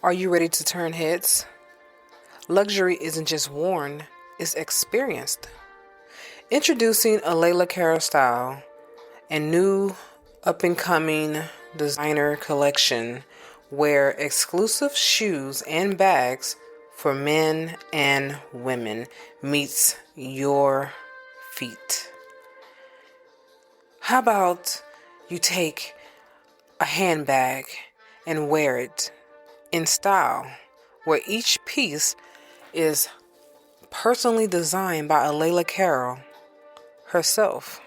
Are you ready to turn heads? Luxury isn't just worn, it's experienced. Introducing a Layla Cara style and new up-and-coming designer collection where exclusive shoes and bags for men and women meets your feet. How about you take a handbag and wear it in style, where each piece is personally designed by Alayla Carroll herself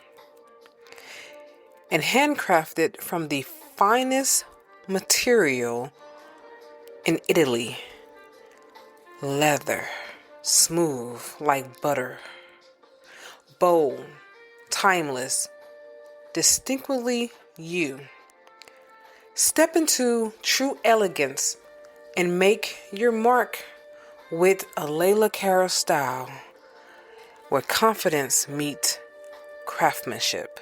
and handcrafted from the finest material in Italy. Leather, smooth like butter, bold, timeless, distinctly you. Step into true elegance and make your mark with a Layla Cara style where confidence meets craftsmanship.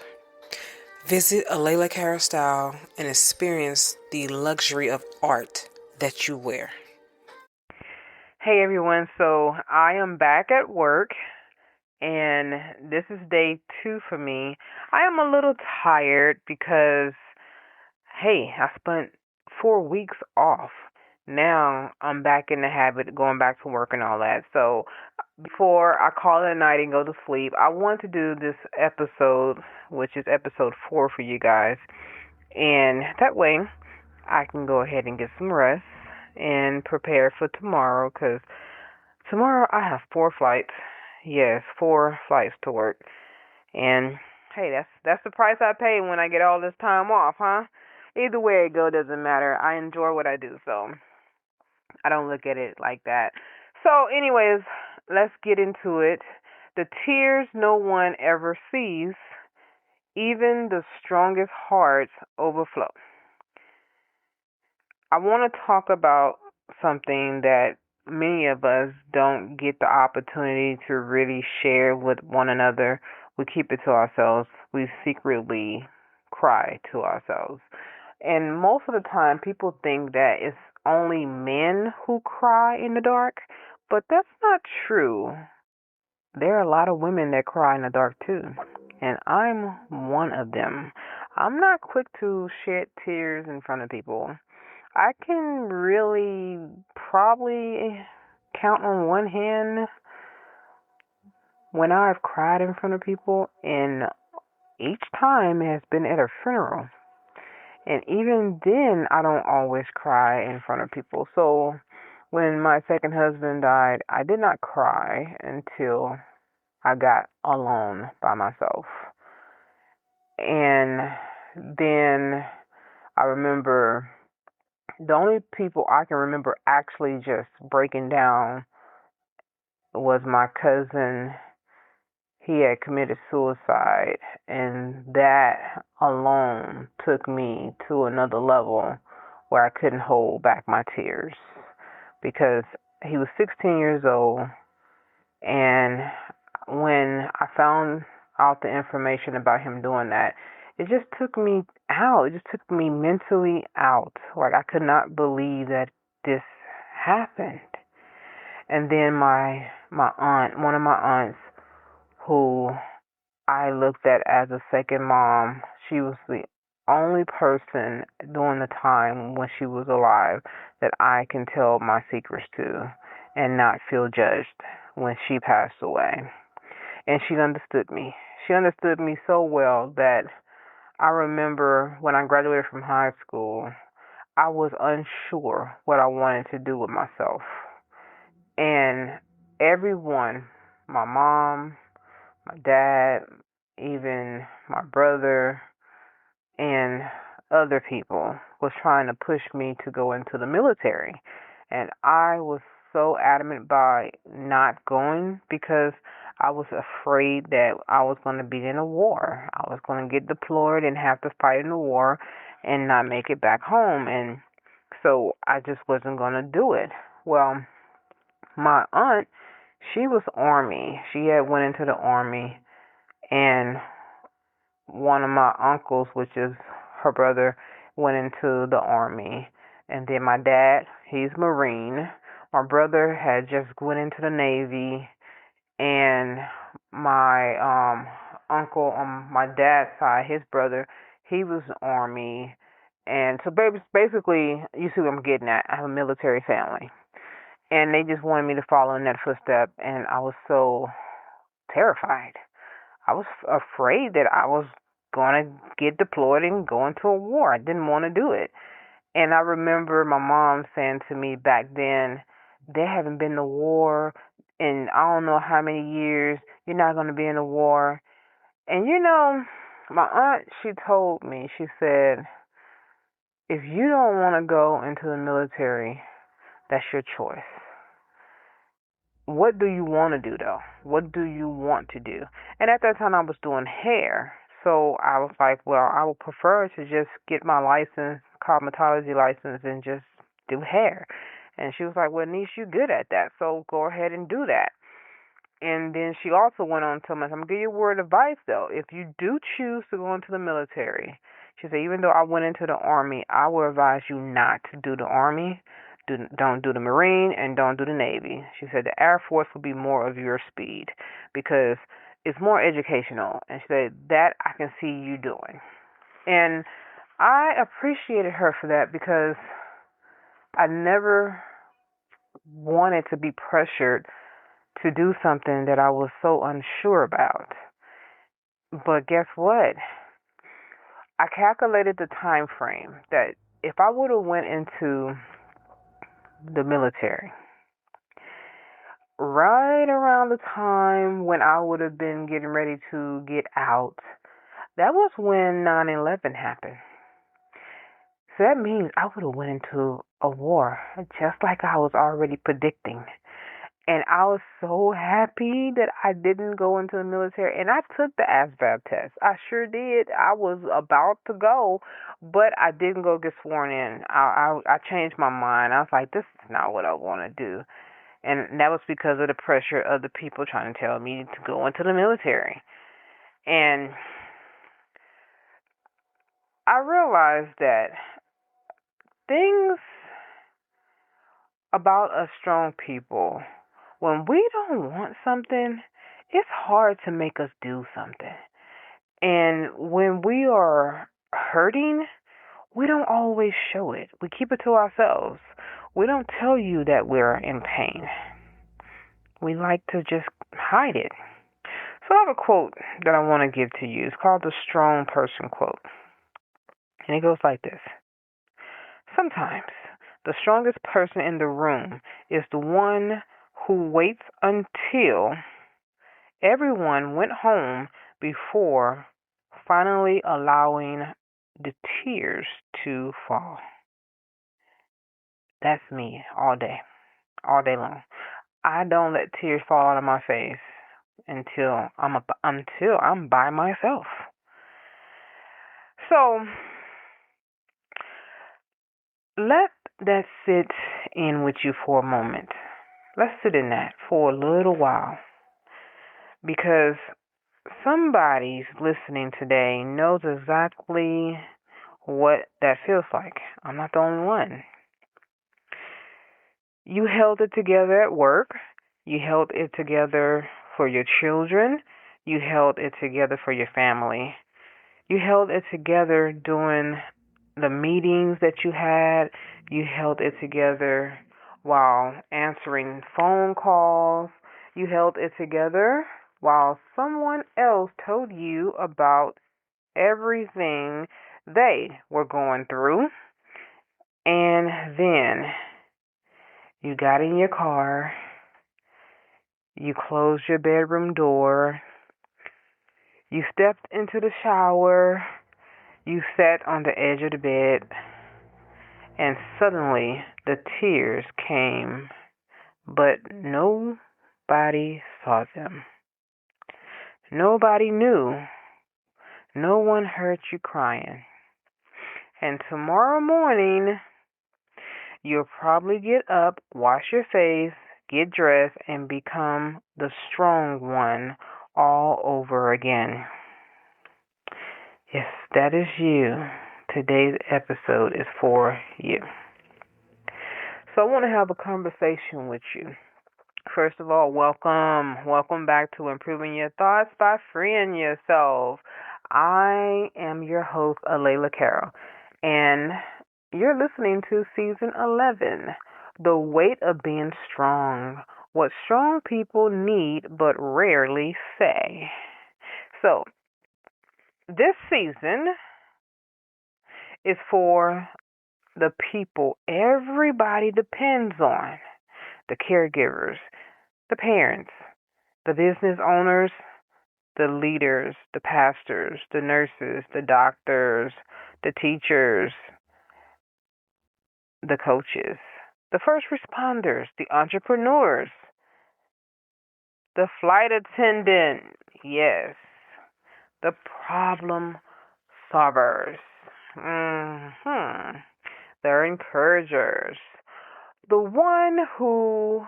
Visit a Layla Cara style and experience the luxury of art that you wear. Hey everyone, so I am back at work and this is day 2 for me. I am a little tired because, hey, I spent 4 weeks off. Now I'm back in the habit of going back to work and all that. So before I call it a night and go to sleep, I want to do this episode, which is episode 4 for you guys. And that way I can go ahead and get some rest and prepare for tomorrow because tomorrow I have 4 flights. Yes, 4 flights to work. And hey, that's the price I pay when I get all this time off, huh? Either way it go, doesn't matter. I enjoy what I do, so I don't look at it like that. So, anyways, let's get into it. The tears no one ever sees, even the strongest hearts overflow. I want to talk about something that many of us don't get the opportunity to really share with one another. We keep it to ourselves. We secretly cry to ourselves. And most of the time, people think that it's only men who cry in the dark, but that's not true. There are a lot of women that cry in the dark too, and I'm one of them. I'm not quick to shed tears in front of people. I can really probably count on one hand when I've cried in front of people, and each time it has been at a funeral. And even then, I don't always cry in front of people. So when my second husband died, I did not cry until I got alone by myself. And then I remember the only people I can remember actually just breaking down was my cousin. He had committed suicide, and that alone took me to another level where I couldn't hold back my tears because he was 16 years old, and when I found out the information about him doing that, it just took me out. It just took me mentally out. Like, I could not believe that this happened. And then my aunt, one of my aunts, who I looked at as a second mom, she was the only person during the time when she was alive that I can tell my secrets to and not feel judged when she passed away. And she understood me. She understood me so well that I remember when I graduated from high school, I was unsure what I wanted to do with myself. And everyone, my mom, my dad, even my brother, and other people was trying to push me to go into the military. And I was so adamant by not going because I was afraid that I was going to be in a war. I was going to get deployed and have to fight in a war and not make it back home. And so I just wasn't going to do it. Well, my aunt, she was Army. She had went into the Army, and one of my uncles, which is her brother, went into the Army. And then my dad, He's Marine. My brother had just went into the Navy, and my uncle on my dad's side, his brother, he was Army. And so basically, you see what I'm getting at. I have a military family, and they just wanted me to follow in that footstep, and I was so terrified. I was afraid that I was going to get deployed and go into a war. I didn't want to do it. And I remember my mom saying to me back then, they haven't been to war in I don't know how many years. You're not going to be in a war. And my aunt, she told me, she said, if you don't want to go into the military, that's your choice. What do you want to do though? What do you want to do? And at that time I was doing hair. So I was like, well, I would prefer to just get my license, cosmetology license, and just do hair. And she was like, well, niece, you're good at that, so go ahead and do that. And then she also went on to tell me, I'm going to give you a word of advice, though. If you do choose to go into the military, she said, even though I went into the Army, I would advise you not to do the Army. Don't do the Marine, and don't do the Navy. She said the Air Force will be more of your speed because it's more educational. And she said, that I can see you doing. And I appreciated her for that because I never wanted to be pressured to do something that I was so unsure about. But guess what? I calculated the time frame that if I would have went into the military right around the time when I would have been getting ready to get out, that was when 9/11 happened. So that means I would have went into a war just like I was already predicting. And I was so happy that I didn't go into the military. And I took the ASVAB test. I sure did. I was about to go, but I didn't go get sworn in. I changed my mind. I was like, this is not what I want to do. And that was because of the pressure of the people trying to tell me to go into the military. And I realized that things about us strong people, when we don't want something, it's hard to make us do something. And when we are hurting, we don't always show it. We keep it to ourselves. We don't tell you that we're in pain. We like to just hide it. So I have a quote that I want to give to you. It's called the Strong Person Quote. And it goes like this. Sometimes the strongest person in the room is the one who waits until everyone went home before finally allowing the tears to fall. That's me all day long. I don't let tears fall out of my face until I'm by myself. So let that sit in with you for a moment. Let's sit in that for a little while, because somebody's listening today knows exactly what that feels like. I'm not the only one. You held it together at work. You held it together for your children. You held it together for your family. You held it together during the meetings that you had. You held it together while answering phone calls. You held it together while someone else told you about everything they were going through. And then you got in your car, you closed your bedroom door, you stepped into the shower, you sat on the edge of the bed, and suddenly the tears came, but nobody saw them. Nobody knew. No one heard you crying. And tomorrow morning, you'll probably get up, wash your face, get dressed, and become the strong one all over again. Yes, that is you. Today's episode is for you. So I want to have a conversation with you. First of all, welcome. Welcome back to Improving Your Thoughts by Freeing Yourself. I am your host, Alayla Carroll, and you're listening to Season 11, The Weight of Being Strong, What Strong People Need But Rarely Say. So, this season is for the people everybody depends on, the caregivers, the parents, the business owners, the leaders, the pastors, the nurses, the doctors, the teachers, the coaches, the first responders, the entrepreneurs, the flight attendant, yes, the problem solvers, the encouragers, the one who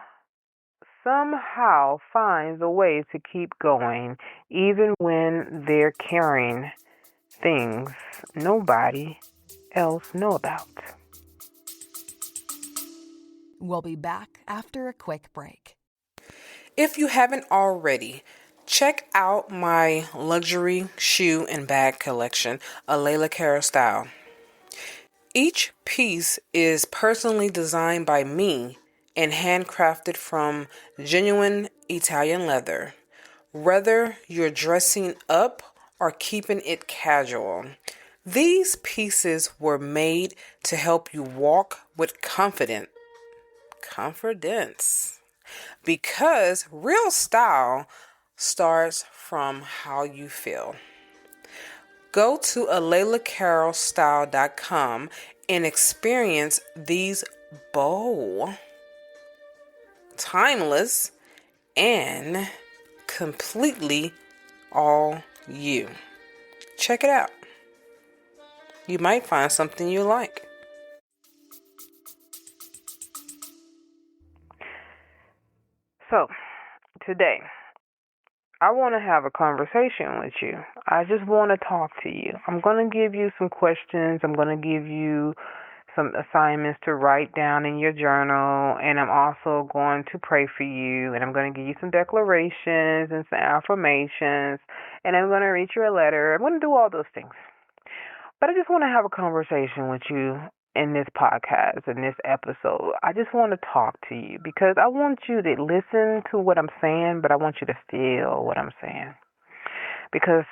somehow finds a way to keep going even when they're carrying things nobody else know about. We'll be back after a quick break. If you haven't already, check out my luxury shoe and bag collection, a Layla Cara style. Each piece is personally designed by me and handcrafted from genuine Italian leather. Whether you're dressing up or keeping it casual, these pieces were made to help you walk with confidence. Because real style starts from how you feel. Go to alaylacarolstyle.com and experience these bold, timeless, and completely all you. Check it out. You might find something you like. So, today, I want to have a conversation with you. I just want to talk to you. I'm going to give you some questions. I'm going to give you some assignments to write down in your journal, and I'm also going to pray for you, and I'm going to give you some declarations and some affirmations, and I'm going to read you a letter. I'm going to do all those things. But I just want to have a conversation with you in this podcast, in this episode. I just want to talk to you because I want you to listen to what I'm saying, but I want you to feel what I'm saying. Because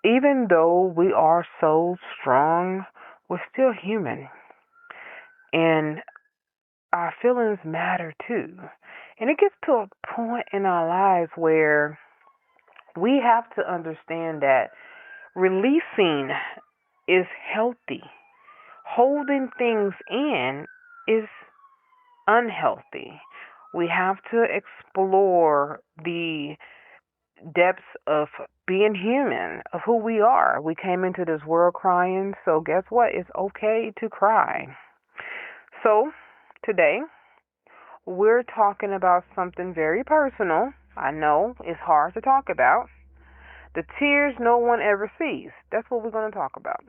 even though we are so strong, we're still human. And our feelings matter too. And it gets to a point in our lives where we have to understand that releasing is healthy. Holding things in is unhealthy. We have to explore the depths of being human, of who we are. We came into this world crying, so guess what? It's okay to cry. So, today, we're talking about something very personal. I know it's hard to talk about. The tears no one ever sees. That's what we're going to talk about.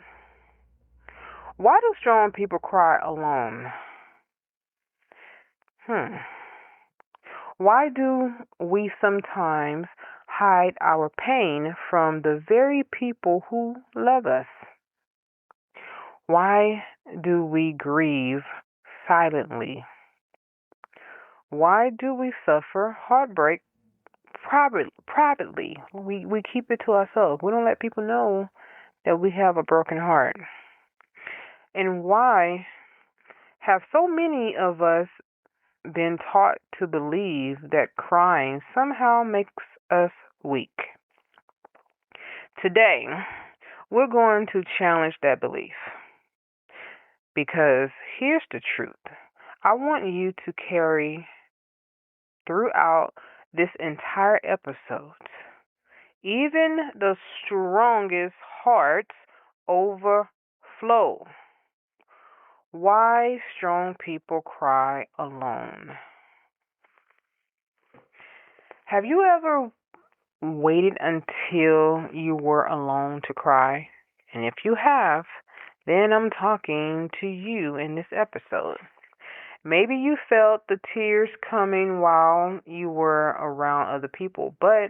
Why do strong people cry alone? Why do we sometimes hide our pain from the very people who love us? Why do we grieve silently? Why do we suffer heartbreak privately? We keep it to ourselves. We don't let people know that we have a broken heart. And why have so many of us been taught to believe that crying somehow makes us weak? Today, we're going to challenge that belief. Because here's the truth. I want you to carry throughout this entire episode. Even the strongest hearts overflow. Why strong people cry alone. Have you ever waited until you were alone to cry? And if you have, then I'm talking to you in this episode. Maybe you felt the tears coming while you were around other people, but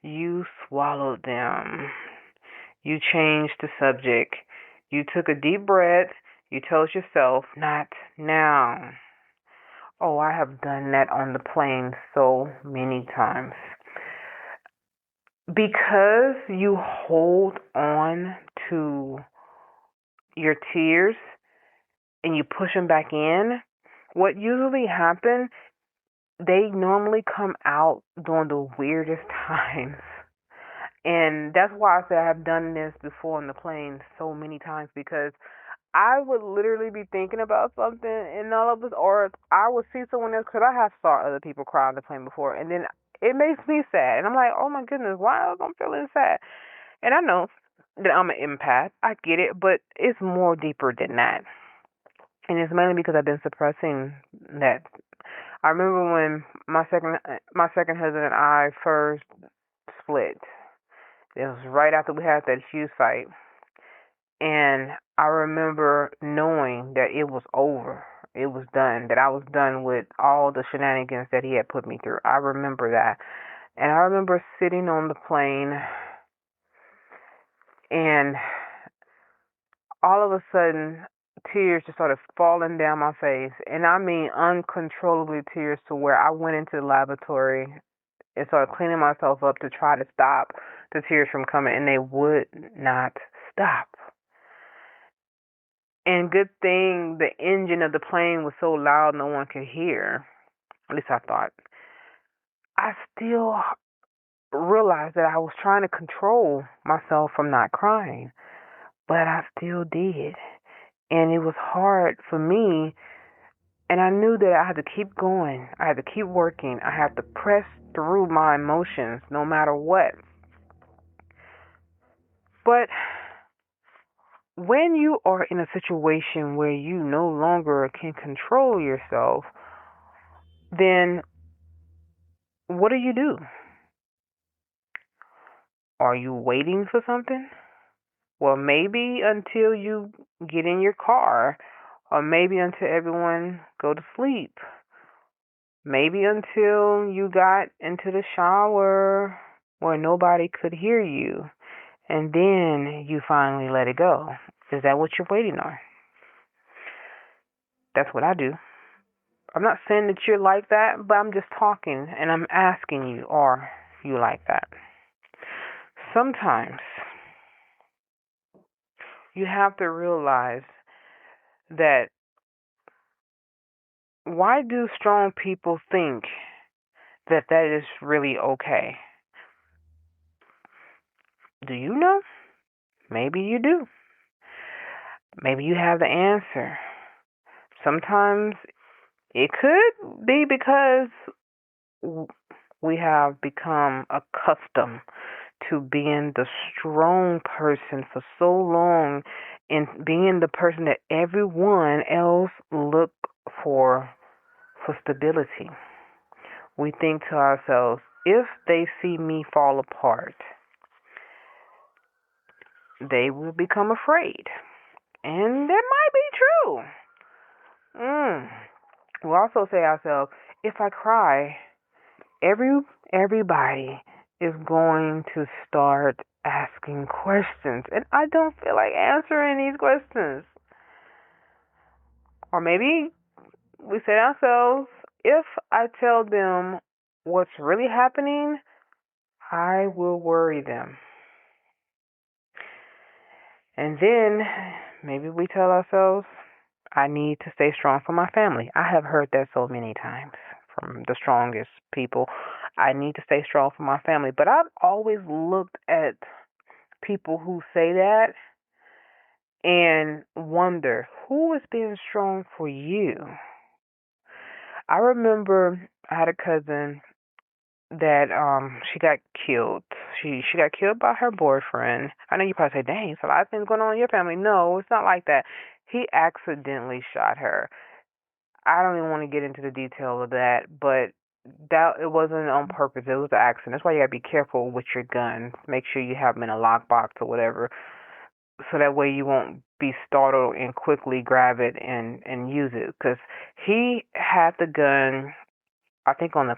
you swallowed them. You changed the subject. You took a deep breath. You told yourself, not now. Oh, I have done that on the plane so many times. Because you hold on to your tears and you push them back in, what usually happens, they normally come out during the weirdest times. And that's why I say I have done this before on the plane so many times, because I would literally be thinking about something and all of this, or I would see someone else, because I have saw other people cry on the plane before, and then it makes me sad. And I'm like, oh my goodness, why am I feeling sad? And I know that I'm an empath. I get it, but it's more deeper than that. And it's mainly because I've been suppressing that. I remember when my second husband and I first split. It was right after we had that huge fight, and I remember knowing that it was over. It was done. That I was done with all the shenanigans that he had put me through. I remember that, and I remember sitting on the plane, and all of a sudden, tears just started falling down my face, and I mean uncontrollably tears, to where I went into the lavatory and started cleaning myself up to try to stop the tears from coming, and they would not stop. And good thing the engine of the plane was so loud no one could hear. At least I thought. I still realized that I was trying to control myself from not crying, but I still did. And it was hard for me, and I knew that I had to keep going. I had to keep working. I had to press through my emotions no matter what. But when you are in a situation where you no longer can control yourself, then what do? Are you waiting for something? Well, maybe until you get in your car, or maybe until everyone go to sleep. Maybe until you got into the shower where nobody could hear you, and then you finally let it go. Is that what you're waiting on? That's what I do. I'm not saying that you're like that, but I'm just talking and I'm asking you, are you like that? Sometimes you have to realize that, why do strong people think that that is really okay? Do you know? Maybe you do. Maybe you have the answer. Sometimes it could be because we have become accustomed to being the strong person for so long, and being the person that everyone else look for stability. We think to ourselves, if they see me fall apart, they will become afraid. And that might be true. We also say to ourselves, if I cry, everybody is going to start asking questions, and I don't feel like answering these questions. Or maybe we say to ourselves, if I tell them what's really happening, I will worry them. And then maybe we tell ourselves, I need to stay strong for my family. I have heard that so many times from the strongest people. I need to stay strong for my family. But I've always looked at people who say that and wonder, who is being strong for you? I remember I had a cousin that she got killed. She got killed by her boyfriend. I know you probably say, dang, so a lot of things going on in your family. No, it's not like that. He accidentally shot her. I don't even want to get into the detail of that, but that it wasn't on purpose. It was an accident. That's why you gotta be careful with your guns. Make sure you have them in a lockbox or whatever. so that way you won't be startled and quickly grab it and use it. Because he had the gun, I think, on the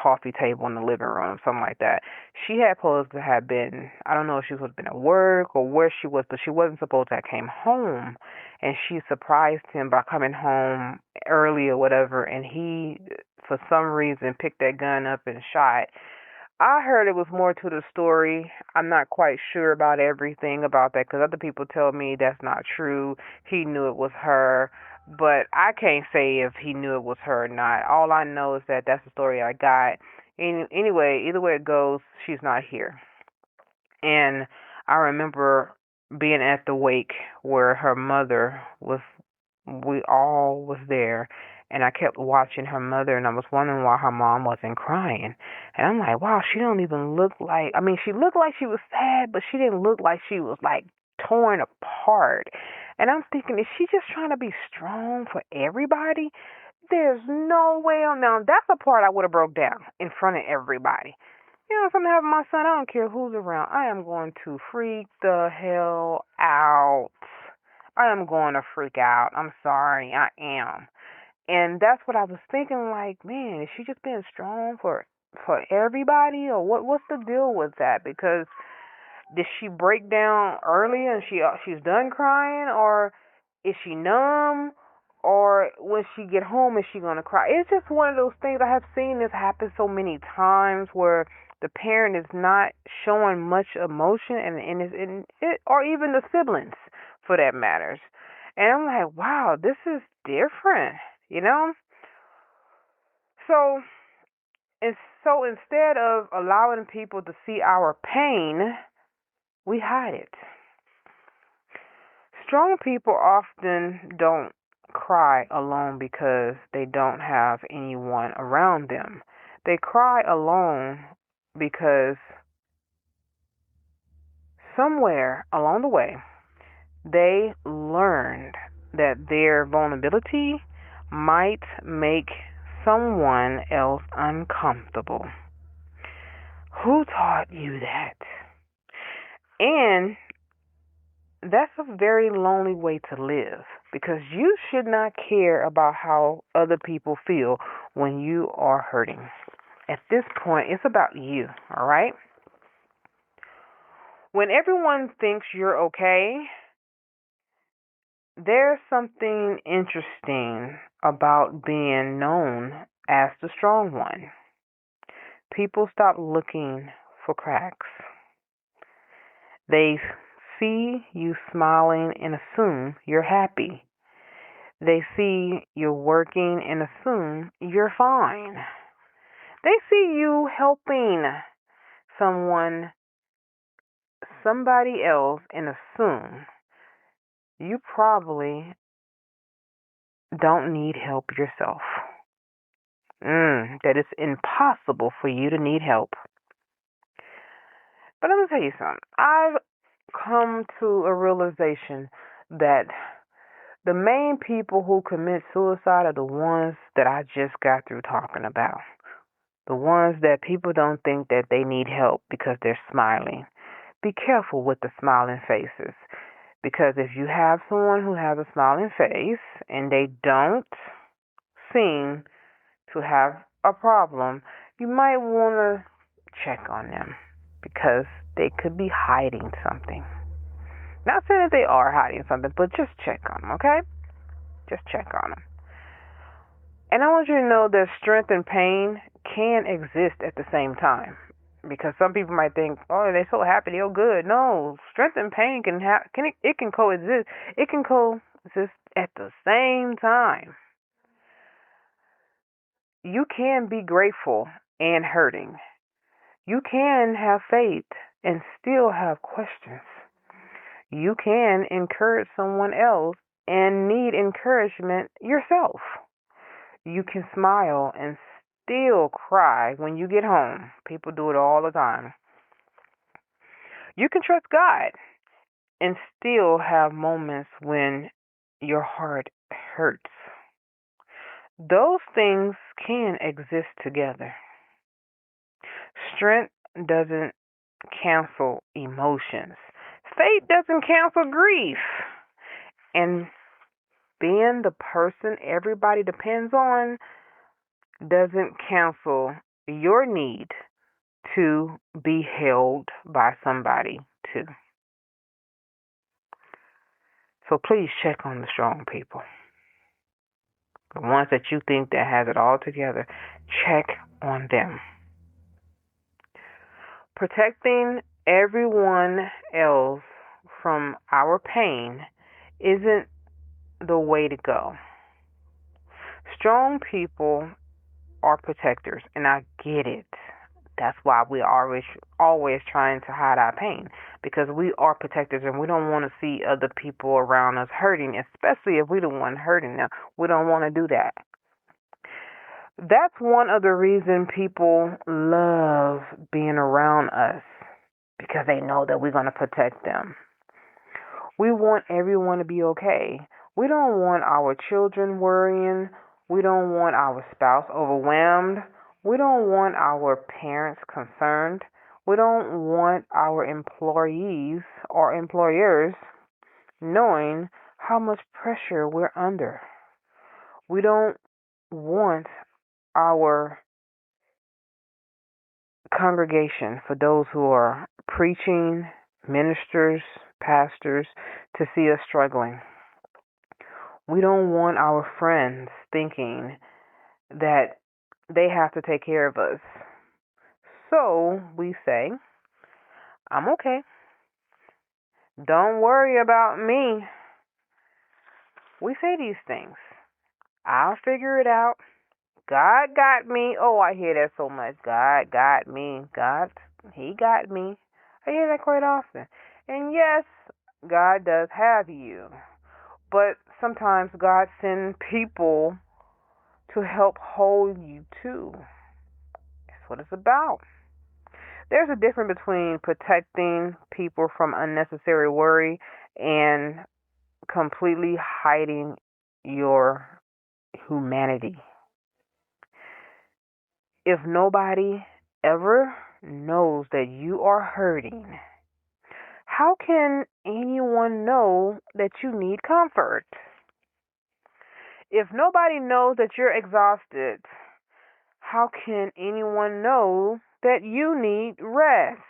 coffee table in the living room, something like that. She had supposed to have been, I don't know if she was been at work or where she was, but she wasn't supposed to have came home. And she surprised him by coming home early or whatever, and he, for some reason, picked that gun up and shot. I heard it was more to the story. I'm not quite sure about everything about that because other people tell me that's not true. He knew it was her, but I can't say if he knew it was her or not. All I know is that that's the story I got. Anyway, either way it goes, she's not here. And I remember being at the wake where her mother was, we all was there, and I kept watching her mother, and I was wondering why her mom wasn't crying. And I'm like, wow, she don't even look like, I mean, she looked like she was sad, but she didn't look like she was like torn apart. And I'm thinking, is she just trying to be strong for everybody? There's no way. Now that's the part I would have broke down in front of everybody. You know, if I'm having my son, I don't care who's around. I am going to freak the hell out. I am going to freak out. I'm sorry, I am. And that's what I was thinking. Like, man, is she just being strong for everybody, or what's the deal with that? Because did she break down early and she's done crying, or is she numb, or when she get home is she gonna cry? It's just one of those things. I have seen this happen so many times where the parent is not showing much emotion, and it, or even the siblings for that matters. And I'm like, wow, this is different, you know. So and so instead of allowing people to see our pain, we hide it. Strong people often don't cry alone because they don't have anyone around them. They cry alone because somewhere along the way they learned that their vulnerability might make someone else uncomfortable. Who taught you that? And that's a very lonely way to live because you should not care about how other people feel when you are hurting. At this point, it's about you, all right? When everyone thinks you're okay, there's something interesting about being known as the strong one. People stop looking for cracks. They see you smiling and assume you're happy. They see you working and assume you're fine. They see you helping somebody else, and assume you probably don't need help yourself. That it's impossible for you to need help. But let me tell you something. I've come to a realization that the main people who commit suicide are the ones that I just got through talking about. The ones that people don't think that they need help because they're smiling. Be careful with the smiling faces. Because if you have someone who has a smiling face and they don't seem to have a problem, you might want to check on them because they could be hiding something. Not saying that they are hiding something, but just check on them, okay? Just check on them. And I want you to know that strength and pain can exist at the same time. Because some people might think, oh, they're so happy, they're good. No, strength and pain can coexist. It can coexist at the same time. You can be grateful and hurting. You can have faith and still have questions. You can encourage someone else and need encouragement yourself. You can smile and still cry when you get home. People do it all the time. You can trust God and still have moments when your heart hurts. Those things can exist together. Strength doesn't cancel emotions. Fate doesn't cancel grief. And being the person everybody depends on doesn't cancel your need to be held by somebody too. So please check on the strong people. The ones that you think that has it all together, check on them. Protecting everyone else from our pain isn't the way to go. Strong people are protectors, and I get it. That's why we're always trying to hide our pain, because we are protectors and we don't want to see other people around us hurting, especially if we're the one hurting them. We don't want to do that. That's one of the reasons people love being around us, because they know that we're going to protect them. We want everyone to be okay. We don't want our children worrying. We don't want our spouse overwhelmed. We don't want our parents concerned. We don't want our employees or employers knowing how much pressure we're under. We don't want our congregation, for those who are preaching, ministers, pastors, to see us struggling. We don't want our friends thinking that they have to take care of us. So we say, I'm okay. Don't worry about me. We say these things. I'll figure it out. God got me. Oh, I hear that so much. God got me. God, He got me. I hear that quite often. And yes, God does have you. But sometimes God sends people to help hold you too. That's what it's about. There's a difference between protecting people from unnecessary worry and completely hiding your humanity. If nobody ever knows that you are hurting, how can anyone know that you need comfort? If nobody knows that you're exhausted, how can anyone know that you need rest?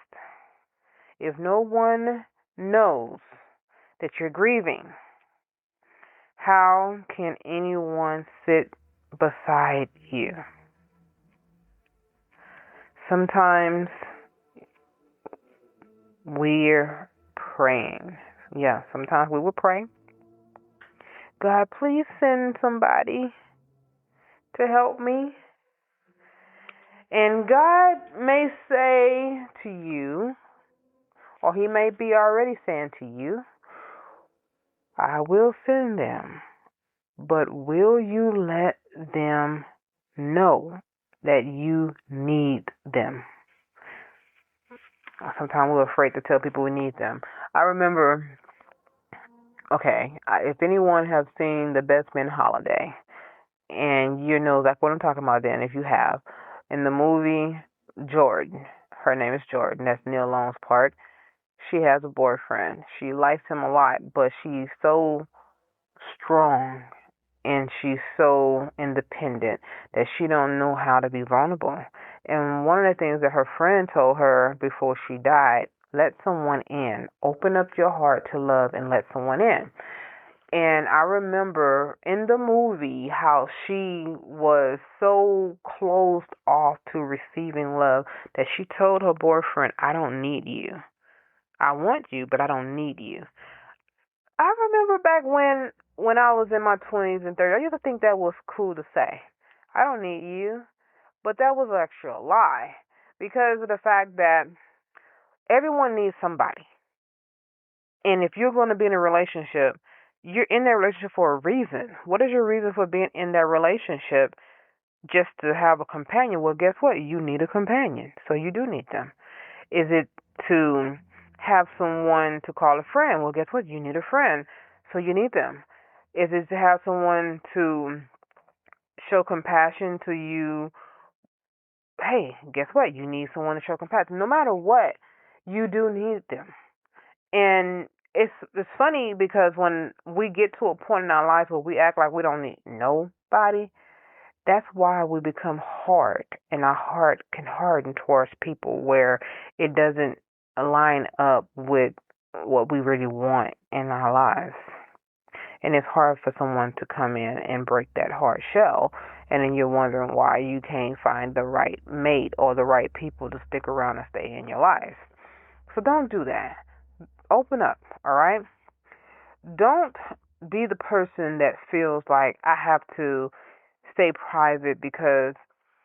If no one knows that you're grieving, how can anyone sit beside you? Sometimes we're praying. Yeah, sometimes we will pray. God, please send somebody to help me. And God may say to you, or He may be already saying to you, I will send them, but will you let them know that you need them? Sometimes we're afraid to tell people we need them. I remember, if anyone has seen The Best Man Holiday, and you know like what I'm talking about then, if you have, in the movie, Jordan, her name is Jordan, that's Neil Long's part, she has a boyfriend. She likes him a lot, but she's so strong and she's so independent that she don't know how to be vulnerable. And one of the things that her friend told her before she died, let someone in. Open up your heart to love and let someone in. And I remember in the movie how she was so closed off to receiving love that she told her boyfriend, I don't need you. I want you, but I don't need you. I remember back when I was in my 20s and 30s, I used to think that was cool to say. I don't need you. But that was actually a lie, because of the fact that everyone needs somebody. And if you're going to be in a relationship, you're in that relationship for a reason. What is your reason for being in that relationship? Just to have a companion? Well, guess what? You need a companion. So you do need them. Is it to have someone to call a friend? Well, guess what? You need a friend. So you need them. Is it to have someone to show compassion to you? Hey, guess what? You need someone to show compassion. No matter what, you do need them. And it's funny because when we get to a point in our lives where we act like we don't need nobody, that's why we become hard, and our heart can harden towards people where it doesn't line up with what we really want in our lives. And it's hard for someone to come in and break that hard shell, and then you're wondering why you can't find the right mate or the right people to stick around and stay in your life. So don't do that. Open up, all right? Don't be the person that feels like I have to stay private because,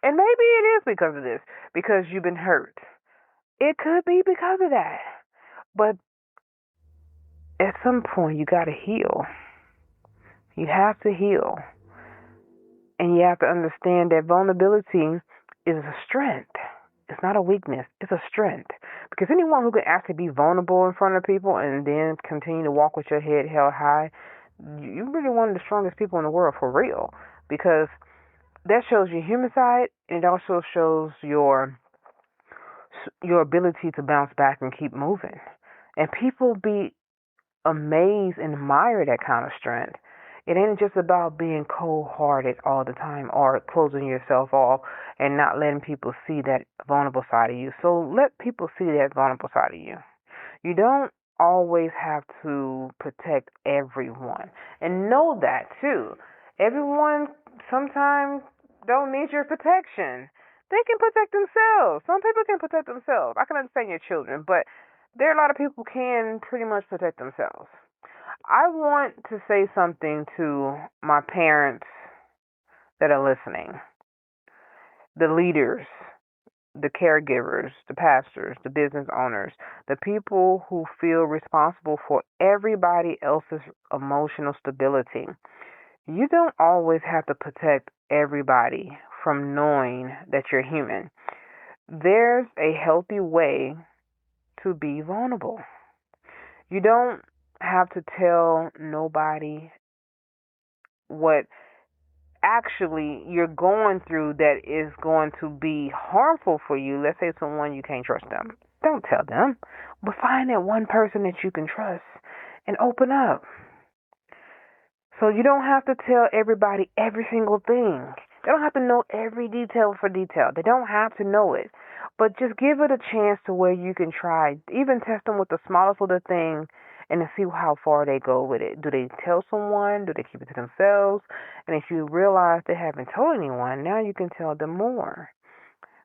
and maybe it is because of this, because you've been hurt. It could be because of that. But at some point, you got to heal. You have to heal. And you have to understand that vulnerability is a strength. It's not a weakness. It's a strength. Because anyone who can actually be vulnerable in front of people and then continue to walk with your head held high, you're really one of the strongest people in the world for real. Because that shows your human side, and it also shows your ability to bounce back and keep moving. And people be amazed and admire that kind of strength. It ain't just about being cold hearted all the time or closing yourself off and not letting people see that vulnerable side of you. So let people see that vulnerable side of you. You don't always have to protect everyone. And know that too. Everyone sometimes don't need your protection. They can protect themselves. Some people can protect themselves. I can understand your children, but there are a lot of people who can pretty much protect themselves. I want to say something to my parents that are listening, the leaders, the caregivers, the pastors, the business owners, the people who feel responsible for everybody else's emotional stability. You don't always have to protect everybody from knowing that you're human. There's a healthy way to be vulnerable. You don't have to tell nobody what actually you're going through that is going to be harmful for you. Let's say someone you can't trust them. Don't tell them. But find that one person that you can trust and open up. So you don't have to tell everybody every single thing. They don't have to know every detail for detail. They don't have to know it. But just give it a chance to where you can try. Even test them with the smallest little thing and to see how far they go with it. Do they tell someone? Do they keep it to themselves? And if you realize they haven't told anyone, now you can tell them more.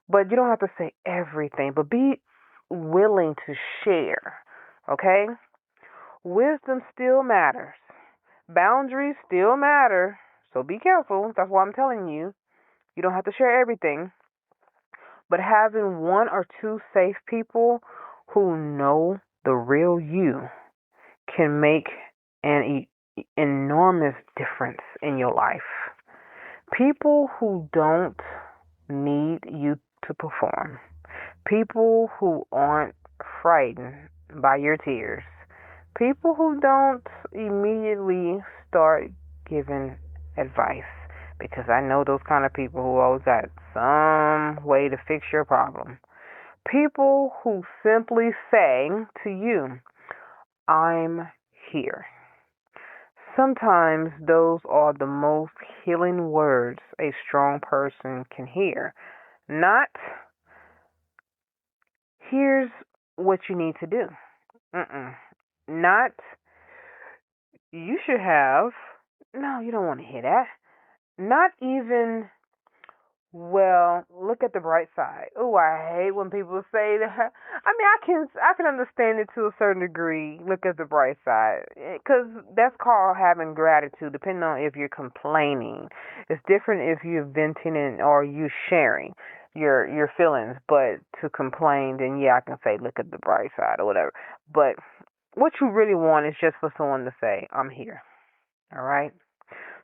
But you don't have to say everything, but be willing to share. Okay? Wisdom still matters. Boundaries still matter. So be careful. That's why I'm telling you. You don't have to share everything. But having one or two safe people who know the real you can make an enormous difference in your life. People who don't need you to perform. People who aren't frightened by your tears. People who don't immediately start giving advice. Because I know those kind of people who always got some way to fix your problem. People who simply say to you, I'm here. Sometimes those are the most healing words a strong person can hear. Not, here's what you need to do. Not, you should have. No, you don't want to hear that. Not even, well, look at the bright side. Oh, I hate when people say that. I mean, I can understand it to a certain degree. Look at the bright side, because that's called having gratitude. Depending on if you're complaining, it's different if you're venting or you sharing your feelings. But to complain, then yeah, I can say look at the bright side or whatever. But what you really want is just for someone to say, I'm here. All right?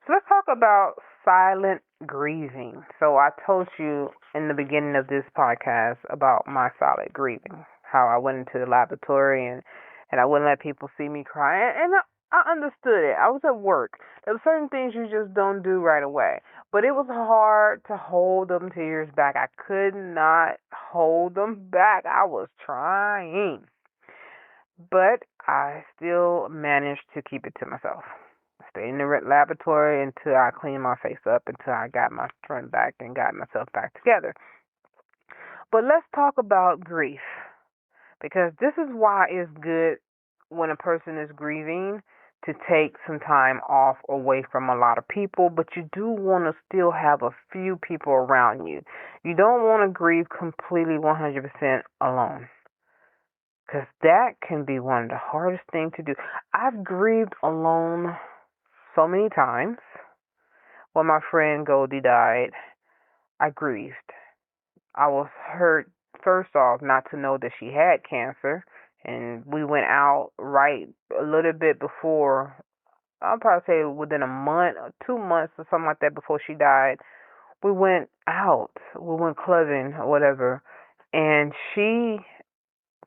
So let's talk about silent grieving. So I told you in the beginning of this podcast about my silent grieving, how I went into the laboratory and I wouldn't let people see me cry. And I understood it. I was at work. There were certain things you just don't do right away. But it was hard to hold them tears back. I could not hold them back. I was trying. but I still managed to keep it to myself. I stayed in the laboratory until I cleaned my face up, until I got my friend back and got myself back together. But let's talk about grief, because this is why it's good when a person is grieving to take some time off away from a lot of people, but you do want to still have a few people around you. You don't want to grieve completely 100% alone, because that can be one of the hardest things to do. I've grieved alone so many times. When my friend Goldie died, I grieved. I was hurt, first off, not to know that she had cancer. And we went out right a little bit before, I'll probably say within a month or 2 months or something like that before she died. We went out, we went clubbing or whatever. And she,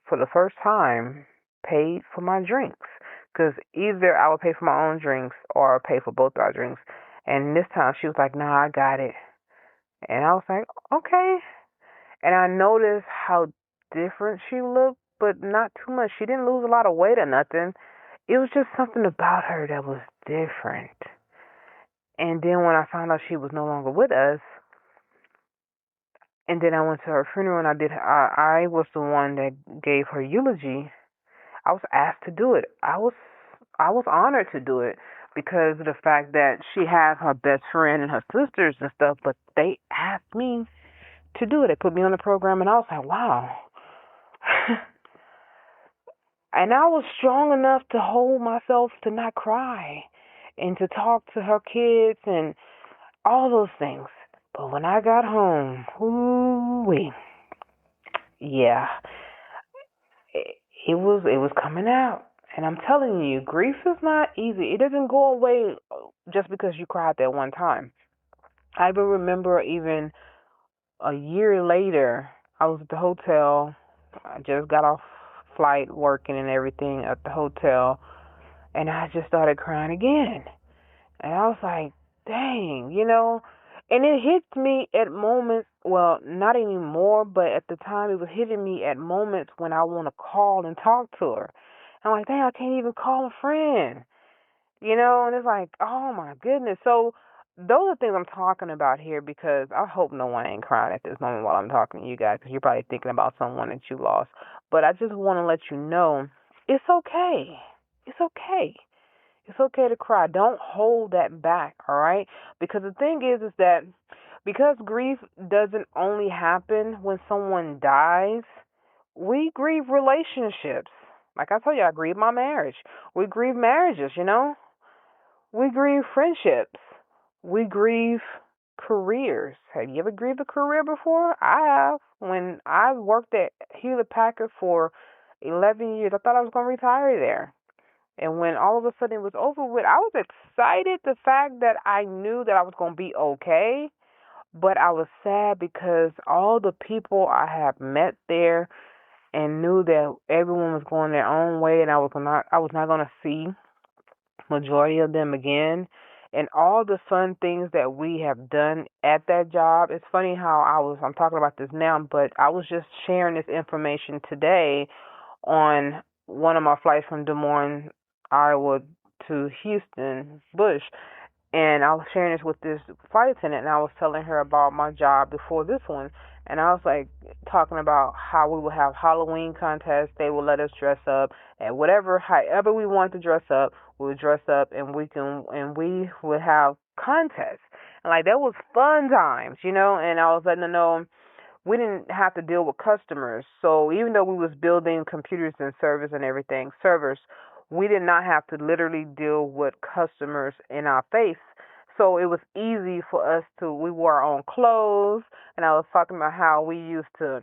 for the first time, paid for my drinks. Because either I would pay for my own drinks or pay for both our drinks. And this time she was like, "Nah, I got it." And I was like, "Okay." And I noticed how different she looked, but not too much. She didn't lose a lot of weight or nothing. It was just something about her that was different. And then when I found out she was no longer with us, and then I went to her funeral and I was the one that gave her eulogy. I was asked to do it. I was honored to do it because of the fact that she had her best friend and her sisters and stuff, but they asked me to do it. They put me on the program and I was like, wow. And I was strong enough to hold myself to not cry and to talk to her kids and all those things. But when I got home, ooh-wee, yeah, it, it was coming out. And I'm telling you, grief is not easy. It doesn't go away just because you cried that one time. I even remember even a year later, I was at the hotel. I just got off flight working and everything at the hotel, and I just started crying again. And I was like, dang, and it hits me at moments, well, not anymore, but at the time it was hitting me at moments when I want to call and talk to her. I'm like, dang, I can't even call a friend, and it's like, oh my goodness. So those are things I'm talking about here because I hope no one ain't crying at this moment while I'm talking to you guys because you're probably thinking about someone that you lost. But I just want to let you know it's okay. It's okay. It's okay to cry. Don't hold that back, all right? Because the thing is that because grief doesn't only happen when someone dies, we grieve relationships. Like I told you, I grieve my marriage. We grieve marriages. We grieve friendships. We grieve careers. Have you ever grieved a career before? I have. When I worked at Hewlett Packard for 11 years, I thought I was going to retire there. And when all of a sudden it was over with, I was excited the fact that I knew that I was going to be okay. But I was sad because all the people I had met there and knew that everyone was going their own way and I was not going to see majority of them again. And all the fun things that we have done at that job. It's funny how I'm talking about this now, but I was just sharing this information today on one of my flights from Des Moines, Iowa to Houston, Bush. And I was sharing this with this flight attendant, and I was telling her about my job before this one. And I was like talking about how we would have Halloween contests. They would let us dress up, and however we wanted to dress up, we would dress up, and we would have contests. And like that was fun times. And I was letting them know we didn't have to deal with customers. So even though we was building computers and servers, we did not have to literally deal with customers in our face. So it was easy for us we wore our own clothes. And I was talking about how we used to,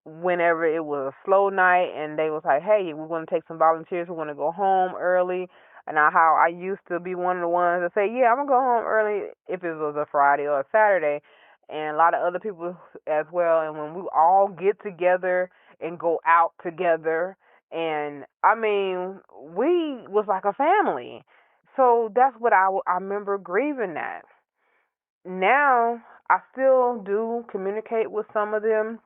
whenever it was a slow night and they was like, hey, we want to take some volunteers, we want to go home early. And how I used to be one of the ones that say, yeah, I'm going to go home early if it was a Friday or a Saturday, and a lot of other people as well. And when we all get together and go out together, and I mean, we was like a family. So that's what I remember grieving that. Now I still do communicate with some of them,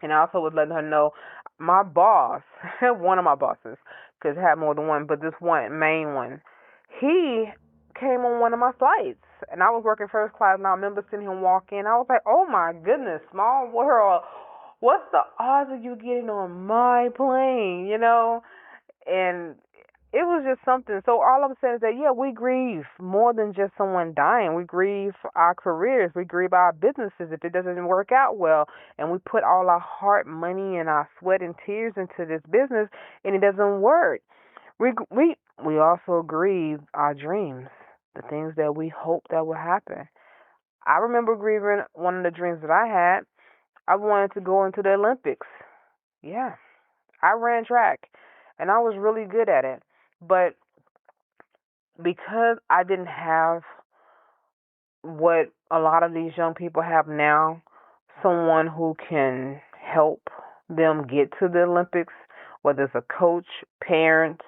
And I also was letting her know my boss, one of my bosses, because I had more than one, but this one main one, he came on one of my flights, and I was working first class, and I remember seeing him walk in. I was like, "Oh my goodness, small world! What's the odds of you getting on my plane?" And it was just something. So all I'm saying is that, yeah, we grieve more than just someone dying. We grieve our careers. We grieve our businesses if it doesn't work out well, and we put all our heart, money, and our sweat and tears into this business, and it doesn't work. We also grieve our dreams, the things that we hoped that would happen. I remember grieving one of the dreams that I had. I wanted to go into the Olympics. Yeah, I ran track, and I was really good at it. But because I didn't have what a lot of these young people have now, someone who can help them get to the Olympics, whether it's a coach, parents,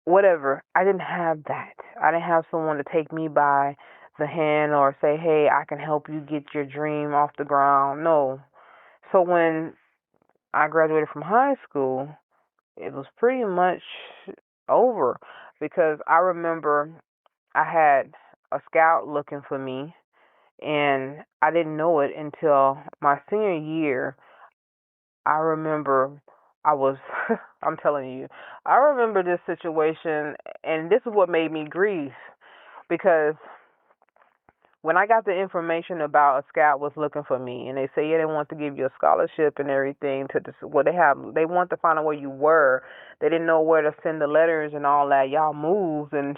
whatever. I didn't have that. I didn't have someone to take me by the hand or say, "Hey, I can help you get your dream off the ground." No. So when I graduated from high school, it was pretty much over, because I remember I had a scout looking for me, and I didn't know it until my senior year. I remember I was, I'm telling you, I remember this situation, and this is what made me grieve, because when I got the information about a scout was looking for me, and they say, yeah, they want to give you a scholarship and everything to this, what they want to find out where you were. They didn't know where to send the letters and all that. Y'all moved, and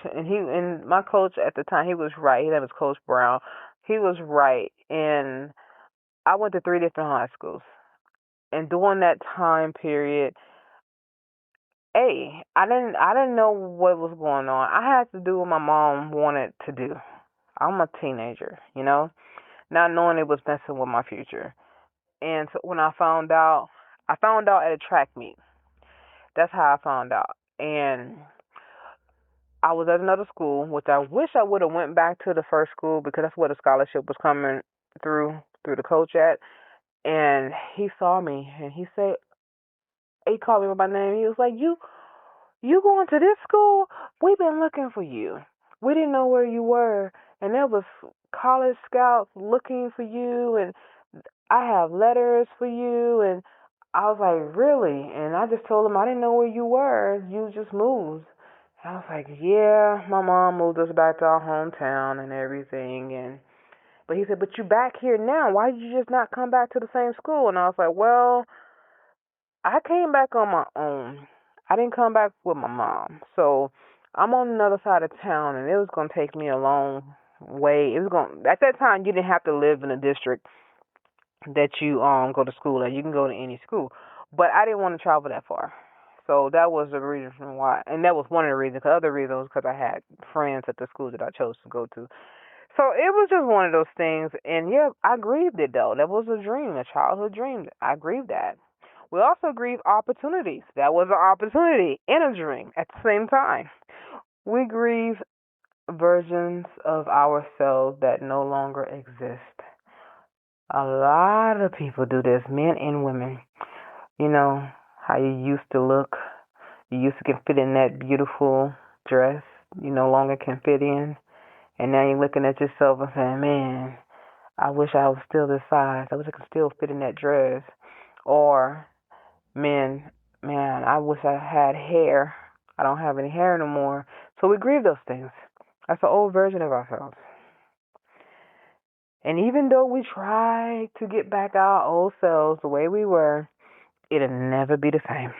my coach at the time, he was right. His name was Coach Brown. He was right, and I went to 3 different high schools, and during that time period, I didn't know what was going on. I had to do what my mom wanted to do. I'm a teenager, not knowing it was messing with my future. And so when I found out at a track meet. That's how I found out. And I was at another school, which I wish I would have went back to the first school, because that's where the scholarship was coming through the coach at. And he saw me, and he called me by my name. He was like, "You going to this school? We've been looking for you. We didn't know where you were, and there was college scouts looking for you, and I have letters for you." And I was like, "Really?" And I just told him I didn't know where you were. You just moved. And I was like, "Yeah, my mom moved us back to our hometown and everything." But he said, "But you back here now. Why did you just not come back to the same school?" And I was like, "Well, I came back on my own. I didn't come back with my mom. So I'm on another side of town, and it was going to take me a long way. At that time, you didn't have to live in a district that you go to school at. You can go to any school. But I didn't want to travel that far. So that was the reason why. And that was one of the reasons. The other reason was because I had friends at the school that I chose to go to. So it was just one of those things. And yeah, I grieved it though. That was a dream, a childhood dream. I grieved that. We also grieve opportunities. That was an opportunity and a dream at the same time. We grieve versions of ourselves that no longer exist. A lot of people do this, men and women. You know, how you used to look. You used to can fit in that beautiful dress you no longer can fit in. And now you're looking at yourself and saying, "Man, I wish I was still this size. I wish I could still fit in that dress." Or, "Man, I wish I had hair. I don't have any hair no more." So we grieve those things. That's an old version of ourselves. And even though we try to get back our old selves the way we were, it'll never be the same.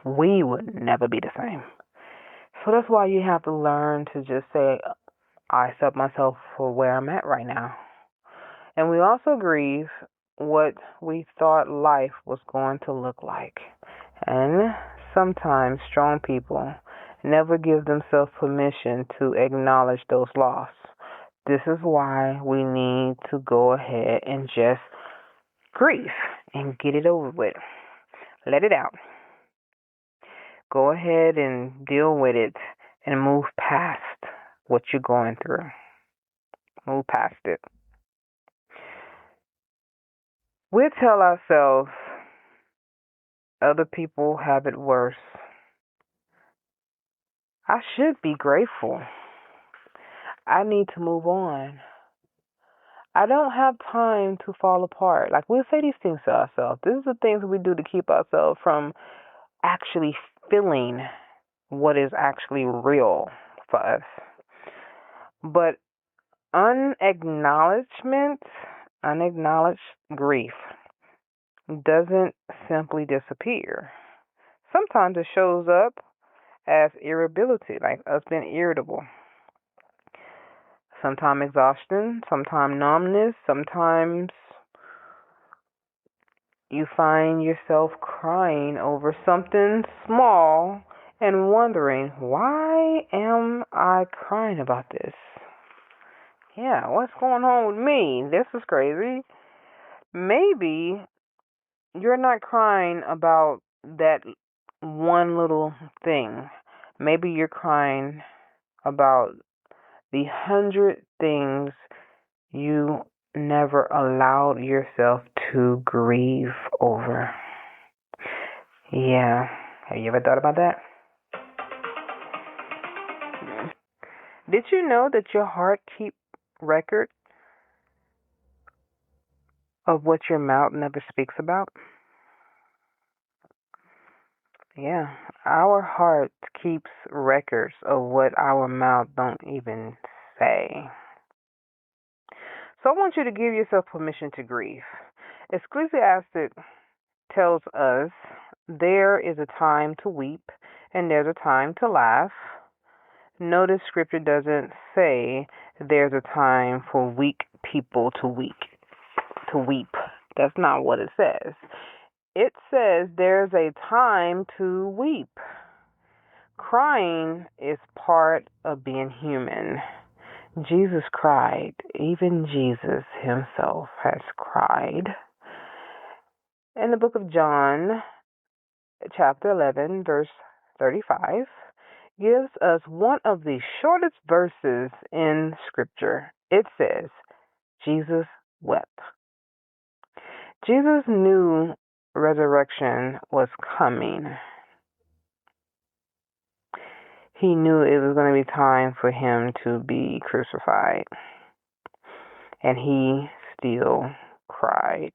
We would never be the same. So that's why you have to learn to just say, "I accept myself for where I'm at right now." And we also grieve what we thought life was going to look like. And sometimes strong people never give themselves permission to acknowledge those losses. This is why we need to go ahead and just grieve and get it over with. Let it out. Go ahead and deal with it and move past what you're going through. Move past it. We tell ourselves other people have it worse. I should be grateful. I need to move on. I don't have time to fall apart. Like, we'll say these things to ourselves. These are the things we do to keep ourselves from actually feeling what is actually real for us. But unacknowledged grief doesn't simply disappear. Sometimes it shows up as irritability, like us being irritable. Sometimes exhaustion, sometimes numbness, sometimes you find yourself crying over something small and wondering, why am I crying about this? Yeah, what's going on with me? This is crazy. Maybe you're not crying about that one little thing. Maybe you're crying about the 100 things you never allowed yourself to grieve over. Yeah. Have you ever thought about that? Did you know that your heart keeps record of what your mouth never speaks about? Yeah. Our heart keeps records of what our mouth don't even say. So I want you to give yourself permission to grieve. Ecclesiastes tells us there is a time to weep and there's a time to laugh. Notice scripture doesn't say there's a time for weak people to weep. That's not what it says. It says there's a time to weep. Crying is part of being human. Jesus cried. Even Jesus himself has cried. In the book of John, chapter 11, verse 35, gives us one of the shortest verses in Scripture. It says, Jesus wept. Jesus knew resurrection was coming. He knew it was going to be time for him to be crucified. And he still cried.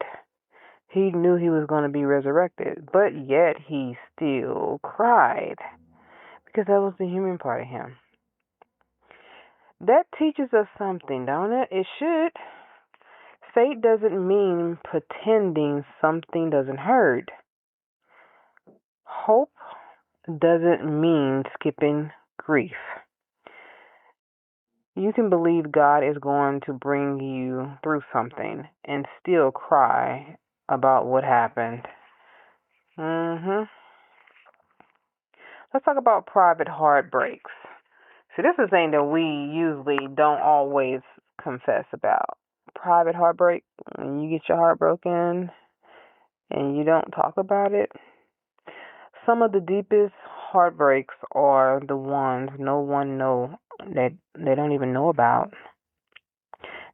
He knew he was going to be resurrected, but yet he still cried because that was the human part of him. That teaches us something, don't it? It should. Faith doesn't mean pretending something doesn't hurt. Hope doesn't mean skipping grief. You can believe God is going to bring you through something and still cry about what happened. Let's talk about private heartbreaks. See, this is a thing that we usually don't always confess about. Private heartbreak, when you get your heart broken and you don't talk about it. Some of the deepest heartbreaks are the ones no one know that they don't even know about.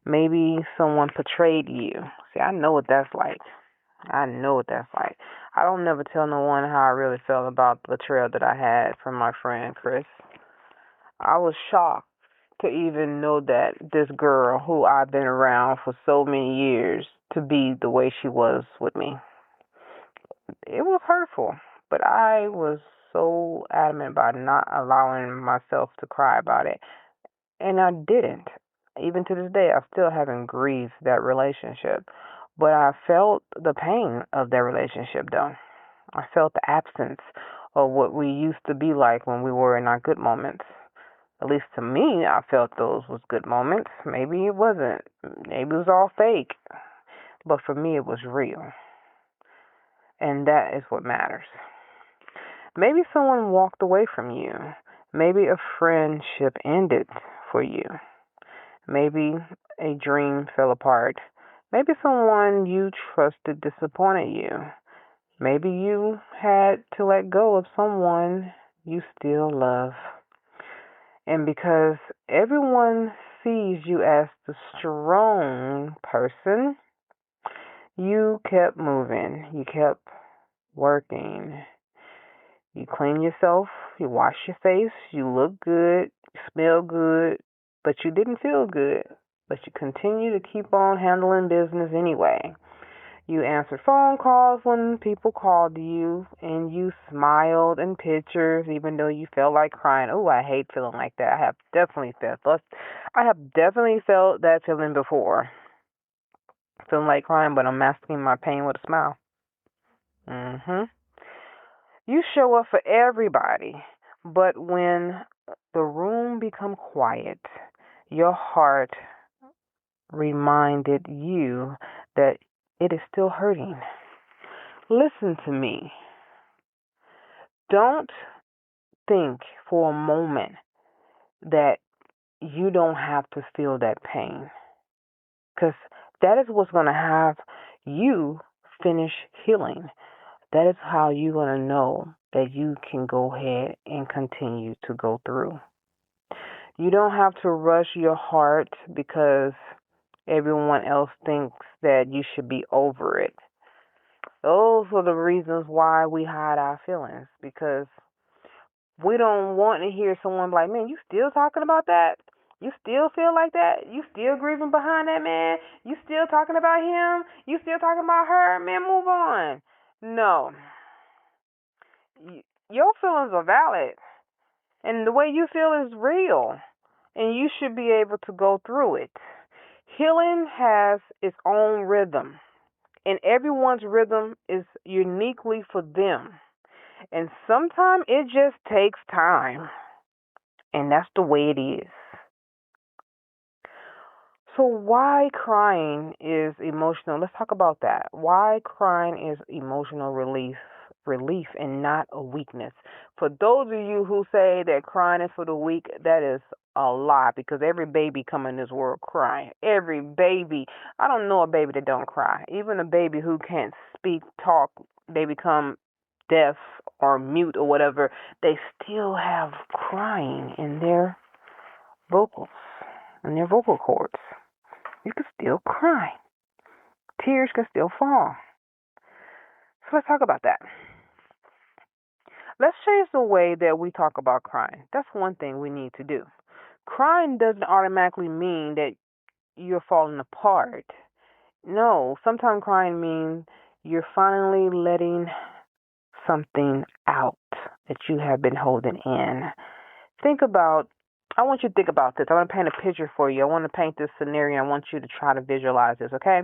Maybe someone betrayed you. See, I know what that's like. I know what that's like. I don't never tell no one how I really felt about the betrayal that I had from my friend Chris. I was shocked to even know that this girl who I've been around for so many years to be the way she was with me. It was hurtful, but I was so adamant about not allowing myself to cry about it. And I didn't. Even to this day, I still haven't grieved that relationship. But I felt the pain of that relationship, though. I felt the absence of what we used to be like when we were in our good moments. At least to me, I felt those was good moments. Maybe it wasn't. Maybe it was all fake. But for me, it was real. And that is what matters. Maybe someone walked away from you. Maybe a friendship ended for you. Maybe a dream fell apart. Maybe someone you trusted disappointed you. Maybe you had to let go of someone you still love. And because everyone sees you as the strong person, You kept moving. You kept working. You clean yourself. You wash your face. You look good. You smell good. But you didn't feel good. But you continue to keep on handling business anyway. You answered phone calls when people called you, and you smiled in pictures even though you felt like crying. Oh, I hate feeling like that. I have definitely felt that feeling before. Feeling like crying, but I'm masking my pain with a smile. Mhm. You show up for everybody, but when the room become quiet, your heart reminded you that it is still hurting. Listen to me. Don't think for a moment that you don't have to feel that pain, because that is what's going to have you finish healing. That is how you're going to know that you can go ahead and continue to go through. You don't have to rush your heart because everyone else thinks that you should be over it. Those are the reasons why we hide our feelings, because we don't want to hear someone like, man, you still talking about that? You still feel like that? You still grieving behind that man? You still talking about him? You still talking about her? Man, move on. No. Your feelings are valid, and the way you feel is real, and you should be able to go through it. Healing has its own rhythm, and everyone's rhythm is uniquely for them. And sometimes it just takes time, and that's the way it is. So why crying is emotional? Let's talk about that. Why crying is emotional relief and not a weakness. For those of you who say that crying is for the weak, that is a lie, because every baby come in this world crying. Every baby. I don't know a baby that don't cry. Even a baby who can't speak, talk, they become deaf or mute or whatever, they still have crying in their vocals, in their vocal cords. You can still cry. Tears can still fall. So let's talk about that. Let's change the way that we talk about crying. That's one thing we need to do. Crying doesn't automatically mean that you're falling apart. No, sometimes crying means you're finally letting something out that you have been holding in. I want you to think about this. I want to paint a picture for you. I want to paint this scenario. I want you to try to visualize this, okay?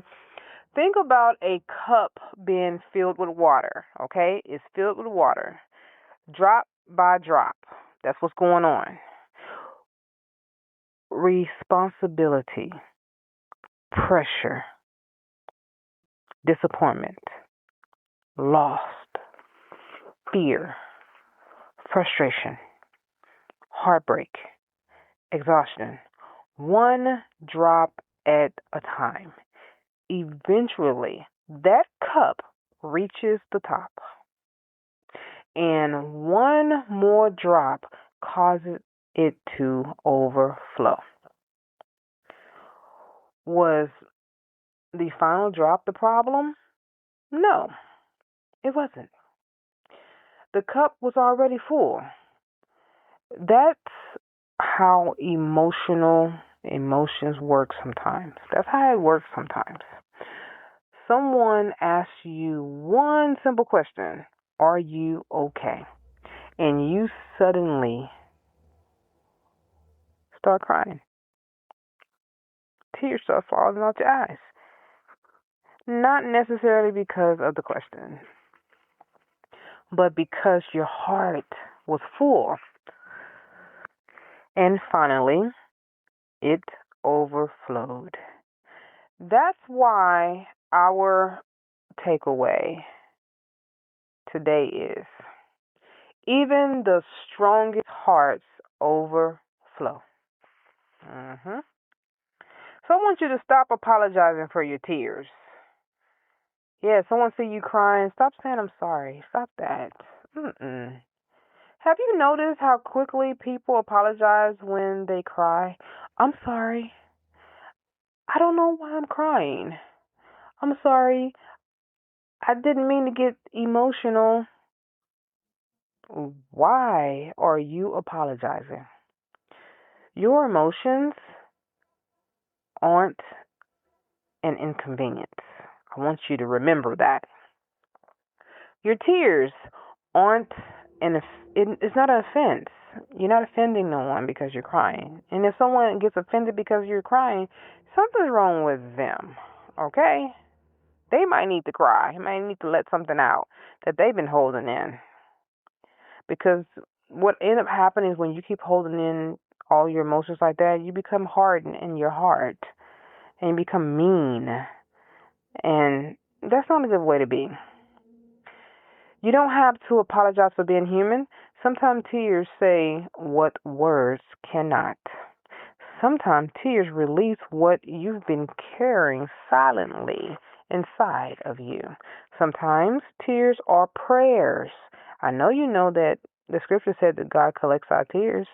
Think about a cup being filled with water, okay? It's filled with water, drop by drop. That's what's going on. Responsibility, pressure, disappointment, lost, fear, frustration, heartbreak, exhaustion. One drop at a time. Eventually, that cup reaches the top, and one more drop causes it to overflow. Was the final drop the problem? No, it wasn't. The cup was already full. That's how emotions work sometimes. That's how it works sometimes. Someone asks you one simple question: are you okay? And you suddenly start crying. Tears start falling out your eyes. Not necessarily because of the question, but because your heart was full. And finally, it overflowed. That's why our takeaway today is even the strongest hearts overflow. hmm So I want you to stop apologizing for your tears. Yeah, someone see you crying, stop saying I'm sorry. Stop that. Mm-mm. Have you noticed how quickly people apologize when they cry? I'm sorry. I don't know why I'm crying. I'm sorry. I didn't mean to get emotional. Why are you apologizing? Your emotions aren't an inconvenience. I want you to remember that. Your tears aren't it's not an offense. You're not offending no one because you're crying. And if someone gets offended because you're crying, something's wrong with them. Okay? They might need to cry. They might need to let something out that they've been holding in. Because what ends up happening is when you keep holding in all your emotions like that, you become hardened in your heart and you become mean. And that's not a good way to be. You don't have to apologize for being human. Sometimes tears say what words cannot. Sometimes tears release what you've been carrying silently inside of you. Sometimes tears are prayers. I know that the scripture said that God collects our tears.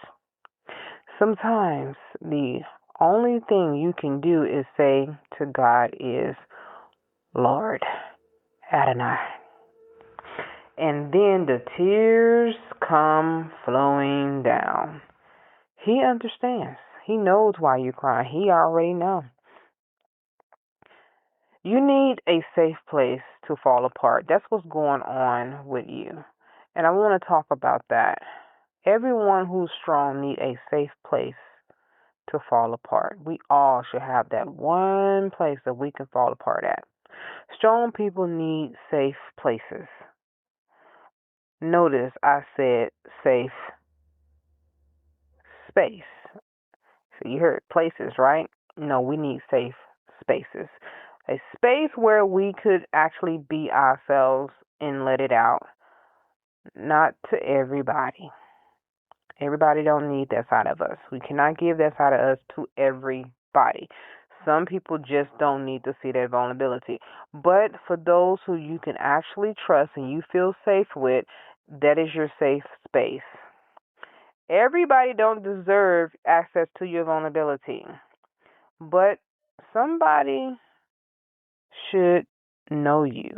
Sometimes the only thing you can do is say to God is, Lord, Adonai. And then the tears come flowing down. He understands. He knows why you're crying. He already knows. You need a safe place to fall apart. That's what's going on with you. And I want to talk about that. Everyone who's strong need a safe place to fall apart. We all should have that one place that we can fall apart at. Strong people need safe places. Notice I said safe space. So you heard places, right? No, we need safe spaces. A space where we could actually be ourselves and let it out. Not to everybody. Everybody don't need that side of us. We cannot give that side of us to everybody. Some people just don't need to see that vulnerability. But for those who you can actually trust and you feel safe with, that is your safe space. Everybody don't deserve access to your vulnerability. But somebody should know you.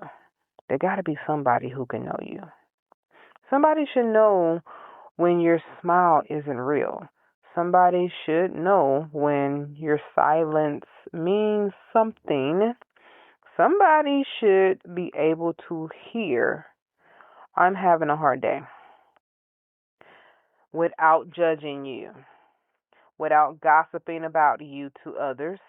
There got to be somebody who can know you. Somebody should know when your smile isn't real. Somebody should know when your silence means something. Somebody should be able to hear, I'm having a hard day, without judging you, without gossiping about you to others,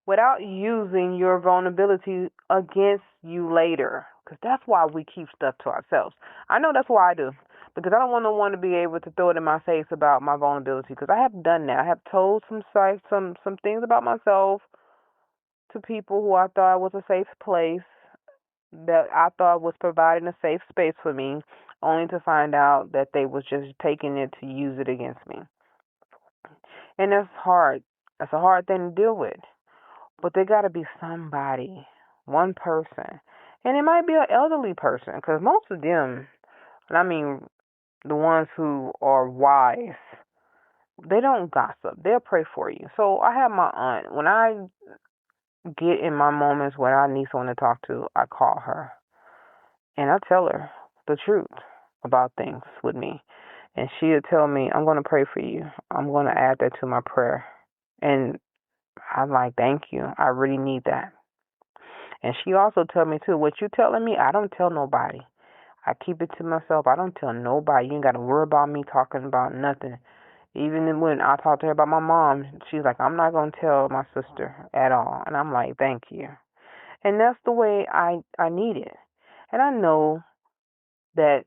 without using your vulnerability against you later. Because that's why we keep stuff to ourselves. I know that's why I do. Because I don't want no one to be able to throw it in my face about my vulnerability. Because I have done that. I have told some things about myself to people who I thought was a safe place, that I thought was providing a safe space for me, only to find out that they was just taking it to use it against me. And that's hard. That's a hard thing to deal with. But there got to be somebody, one person. And it might be an elderly person, because most of them, and I mean the ones who are wise, they don't gossip. They'll pray for you. So I have my aunt. When I get in my moments when I need someone to talk to, I call her. And I tell her the truth about things with me. And she'll tell me, I'm going to pray for you. I'm going to add that to my prayer. And I'm like, thank you. I really need that. And she also told me too, what you telling me, I don't tell nobody. I keep it to myself. I don't tell nobody. You ain't got to worry about me talking about nothing. Even when I talk to her about my mom, she's like, I'm not going to tell my sister at all. And I'm like, thank you. And that's the way I need it. And I know that,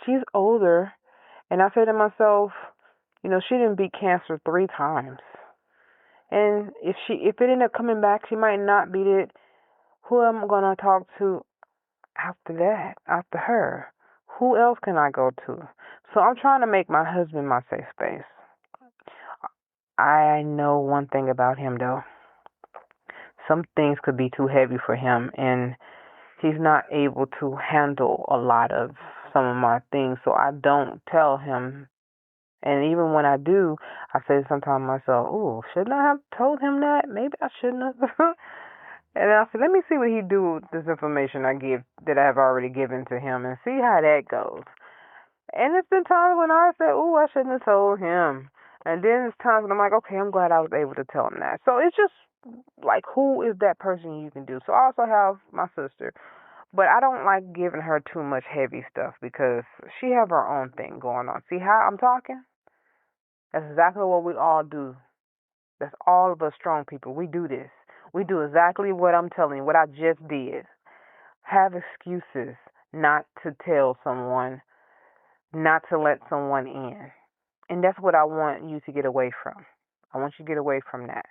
she's older. And I say to myself, she didn't beat cancer 3 times. And if it ended up coming back, she might not beat it. Who am I gonna talk to after that? After her, who else can I go to? So I'm trying to make my husband my safe space. I know one thing about him though. Some things could be too heavy for him, and he's not able to handle a lot of some of my things. So I don't tell him And even when I do, I say sometimes to myself, "Ooh, shouldn't I have told him that? Maybe I shouldn't have." And I said, "Let me see what he do with this information that I have already given to him, and see how that goes." And it's been times when I said, "Ooh, I shouldn't have told him." And then it's times when I'm like, "Okay, I'm glad I was able to tell him that." So it's just like, who is that person you can do? So I also have my sister, but I don't like giving her too much heavy stuff because she have her own thing going on. See how I'm talking? That's exactly what we all do. That's all of us strong people. We do this. We do exactly what I'm telling you, what I just did. Have excuses not to tell someone, not to let someone in. And that's what I want you to get away from. I want you to get away from that.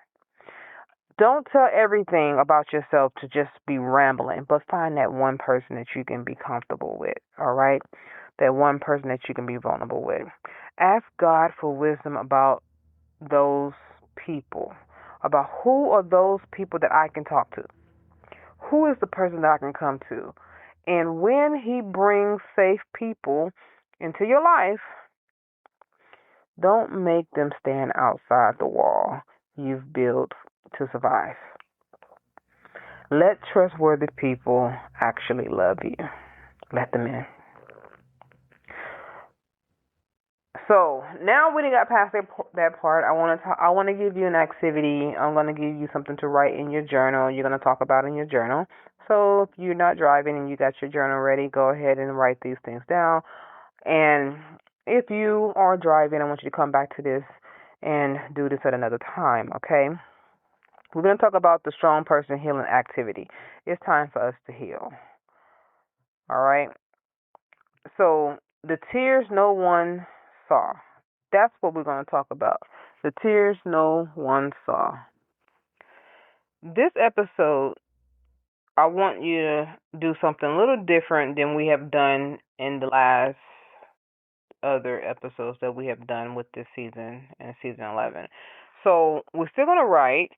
Don't tell everything about yourself to just be rambling, but find that one person that you can be comfortable with, all right? That one person that you can be vulnerable with. Ask God for wisdom about those people, about who are those people that I can talk to. Who is the person that I can come to? And when He brings safe people into your life, don't make them stand outside the wall you've built to survive. Let trustworthy people actually love you. Let them in. So now we got past that part. I want to give you an activity. I'm going to give you something to write in your journal. You're going to talk about in your journal. So if you're not driving and you got your journal ready, go ahead and write these things down. And if you are driving, I want you to come back to this and do this at another time, okay? We're going to talk about the strong person healing activity. It's time for us to heal. All right? So, the tears no one saw. That's what we're going to talk about. The tears no one saw. This episode, I want you to do something a little different than we have done in the last other episodes that we have done with this season and season 11. So we're still going to write,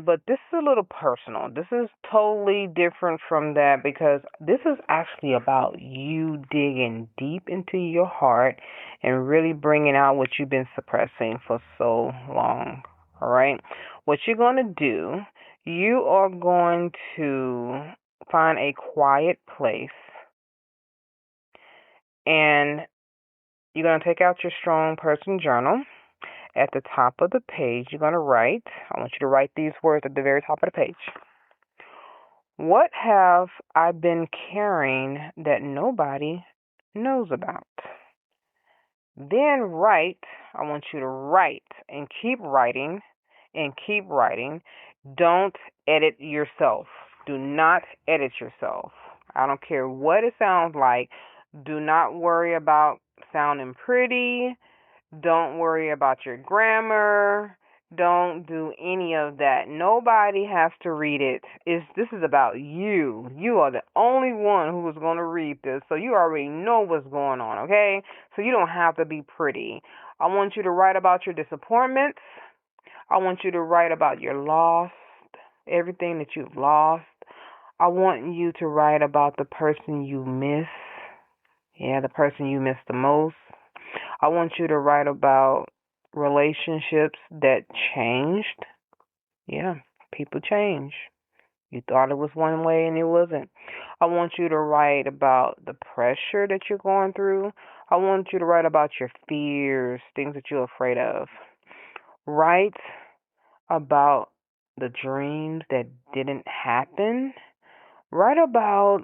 but this is a little personal. This is totally different from that because this is actually about you digging deep into your heart and really bringing out what you've been suppressing for so long. All right? What you're going to do, you are going to find a quiet place and you're going to take out your strong person journal. At the top of the page, you're going to write, I want you to write these words at the very top of the page. What have I been carrying that nobody knows about? Then write, I want you to write and keep writing and keep writing. Don't edit yourself. Do not edit yourself. I don't care what it sounds like. Do not worry about sounding pretty. Don't worry about your grammar. Don't do any of that. Nobody has to read it. This is about you. You are the only one who is going to read this, so you already know what's going on, okay? So you don't have to be pretty. I want you to write about your disappointments. I want you to write about your loss, everything that you've lost. I want you to write about the person you miss. Yeah, the person you miss the most. I want you to write about relationships that changed. Yeah, people change. You thought it was one way and it wasn't. I want you to write about the pressure that you're going through. I want you to write about your fears, things that you're afraid of. Write about the dreams that didn't happen. Write about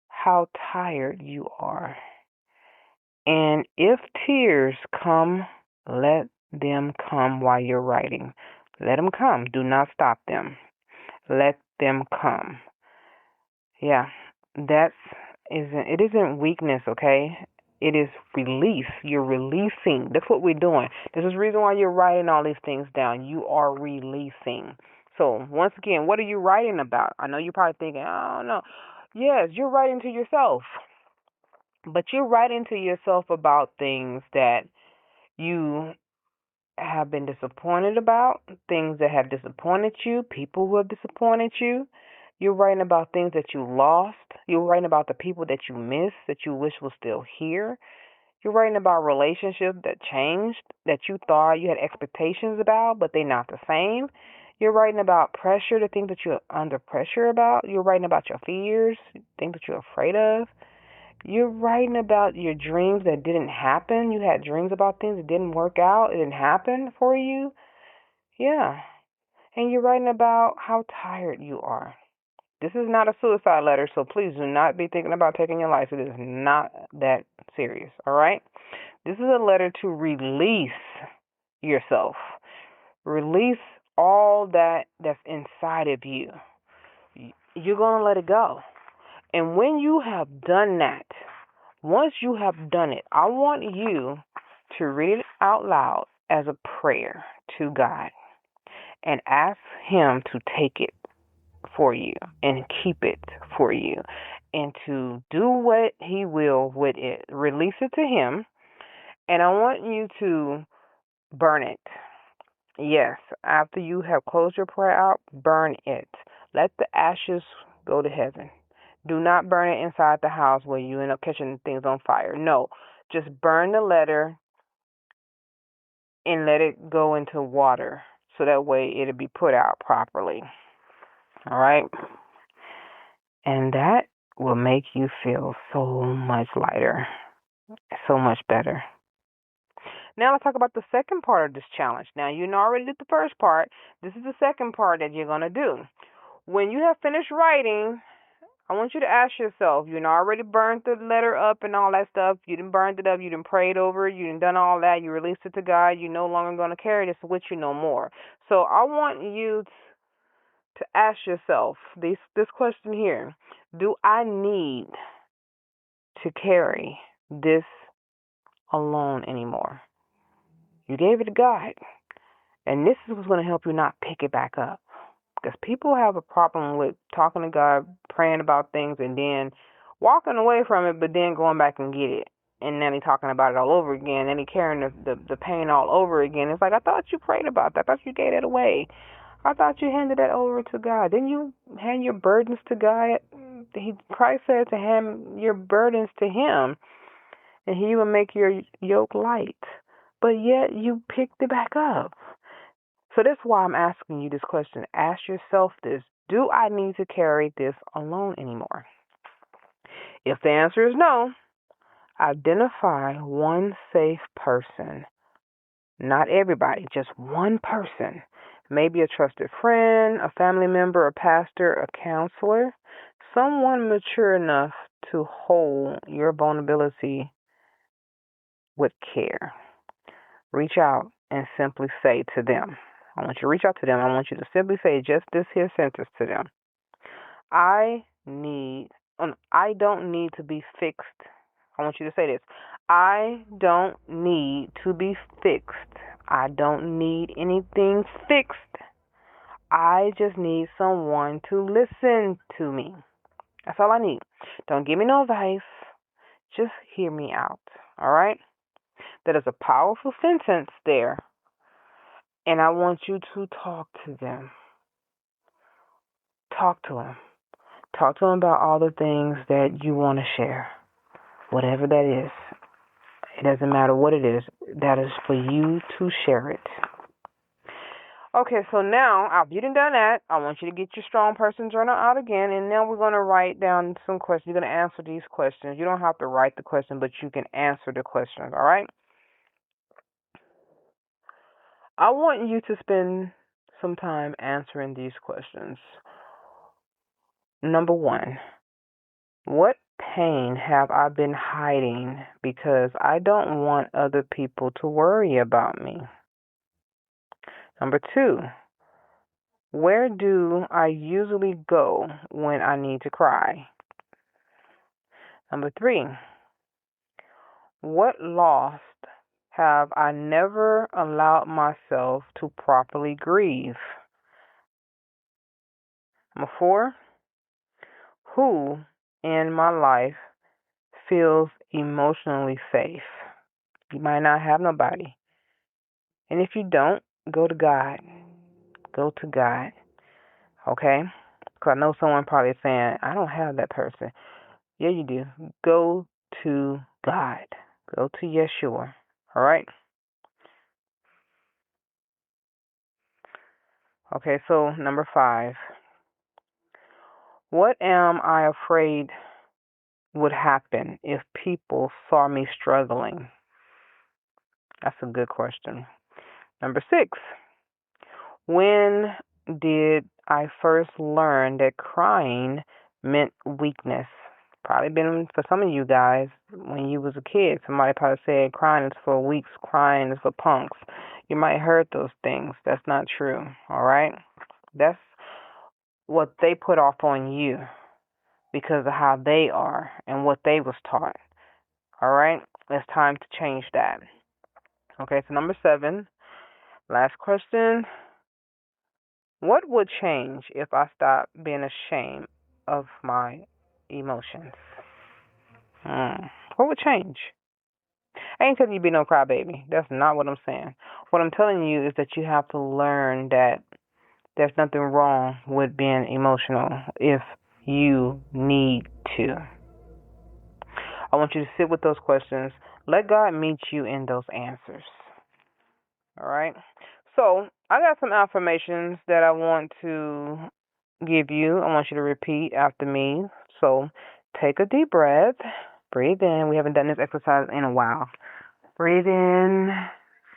how tired you are. And if tears come, let them come while you're writing. Let them come. Do not stop them. Let them come. Yeah, it isn't weakness, okay? It is release. You're releasing. That's what we're doing. This is the reason why you're writing all these things down. You are releasing. So once again, what are you writing about? I know you're probably thinking, oh no. Yes, you're writing to yourself. But you're writing to yourself about things that you have been disappointed about, things that have disappointed you, people who have disappointed you. You're writing about things that you lost. You're writing about the people that you miss, that you wish was still here. You're writing about relationships that changed, that you thought you had expectations about, but they're not the same. You're writing about pressure, the things that you're under pressure about. You're writing about your fears, things that you're afraid of. You're writing about your dreams that didn't happen. You had dreams about things that didn't work out. It didn't happen for you. Yeah. And you're writing about how tired you are. This is not a suicide letter, so please do not be thinking about taking your life. It is not that serious, all right? This is a letter to release yourself. Release all that's inside of you. You're going to let it go. And when you have done that, once you have done it, I want you to read it out loud as a prayer to God and ask Him to take it for you and keep it for you and to do what He will with it. Release it to Him, and I want you to burn it. Yes, after you have closed your prayer out, burn it. Let the ashes go to heaven. Do not burn it inside the house where you end up catching things on fire. No, just burn the letter and let it go into water so that way it'll be put out properly. All right? And that will make you feel so much lighter, so much better. Now let's talk about the second part of this challenge. Now you already did the first part. This is the second part that you're going to do. When you have finished writing, I want you to ask yourself, you already burned the letter up and all that stuff. You didn't burn it up. You didn't prayed over it. You didn't done all that. You released it to God. You're no longer going to carry this with you no more. So I want you to ask yourself this question here. Do I need to carry this alone anymore? You gave it to God. And this is what's going to help you not pick it back up. Because people have a problem with talking to God, praying about things, and then walking away from it, but then going back and get it. And then he talking about it all over again, and he carrying the pain all over again. It's like, I thought you prayed about that. I thought you gave that away. I thought you handed that over to God. Didn't you hand your burdens to God? Christ said to hand your burdens to Him, and He will make your yoke light. But yet you picked it back up. So that's why I'm asking you this question. Ask yourself this. Do I need to carry this alone anymore? If the answer is no, identify one safe person. Not everybody, just one person. Maybe a trusted friend, a family member, a pastor, a counselor. Someone mature enough to hold your vulnerability with care. Reach out and simply say to them. I want you to reach out to them. I want you to simply say just this here sentence to them. I don't need to be fixed. I want you to say this. I don't need to be fixed. I don't need anything fixed. I just need someone to listen to me. That's all I need. Don't give me no advice. Just hear me out. All right? That is a powerful sentence there. And I want you to talk to them. Talk to them. Talk to them about all the things that you want to share. Whatever that is. It doesn't matter what it is. That is for you to share it. Okay, so now, after you done that, I want you to get your strong person journal out again, and now we're going to write down some questions. You're going to answer these questions. You don't have to write the question, but you can answer the questions, all right? I want you to spend some time answering these questions. Number 1, what pain have I been hiding because I don't want other people to worry about me? Number 2, where do I usually go when I need to cry? Number 3, what loss have I never allowed myself to properly grieve? Number 4, who in my life feels emotionally safe? You might not have nobody. And if you don't, go to God. Go to God. Okay? Because I know someone probably saying, I don't have that person. Yeah, you do. Go to God. Go to Yeshua. All right? Okay, so number 5. What am I afraid would happen if people saw me struggling? That's a good question. Number 6. When did I first learn that crying meant weakness? Probably been for some of you guys when you was a kid. Somebody probably said crying is for weaks, crying is for punks. You might have heard those things. That's not true. All right? That's what they put off on you because of how they are and what they was taught. All right? It's time to change that. Okay, so number 7, last question. What would change if I stopped being ashamed of my emotions? What would change? I ain't telling you to be no crybaby. That's not what I'm saying. What I'm telling you is that you have to learn that there's nothing wrong with being emotional if you need to. I want you to sit with those questions. Let God meet you in those answers. All right? So, I got some affirmations that I want to give you. I want you to repeat after me. So, take a deep breath. Breathe in. We haven't done this exercise in a while. Breathe in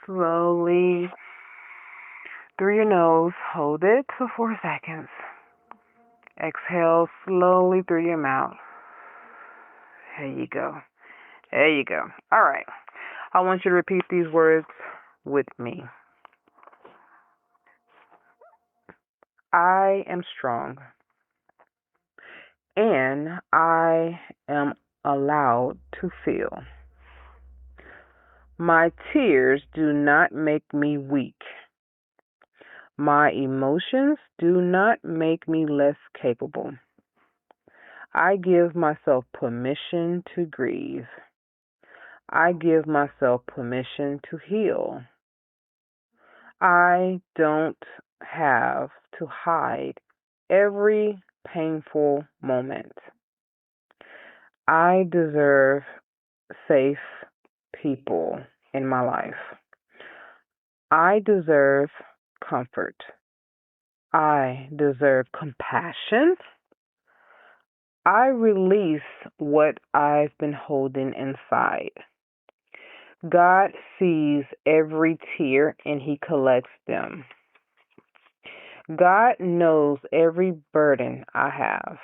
slowly through your nose. Hold it for 4 seconds. Exhale slowly through your mouth. There you go. There you go. All right. I want you to repeat these words with me. I am strong, and I am allowed to feel. My tears do not make me weak. My emotions do not make me less capable. I give myself permission to grieve. I give myself permission to heal. I don't have to hide every painful moment. I deserve safe people in my life. I deserve comfort. I deserve compassion. I release what I've been holding inside. God sees every tear and He collects them. God knows every burden I have.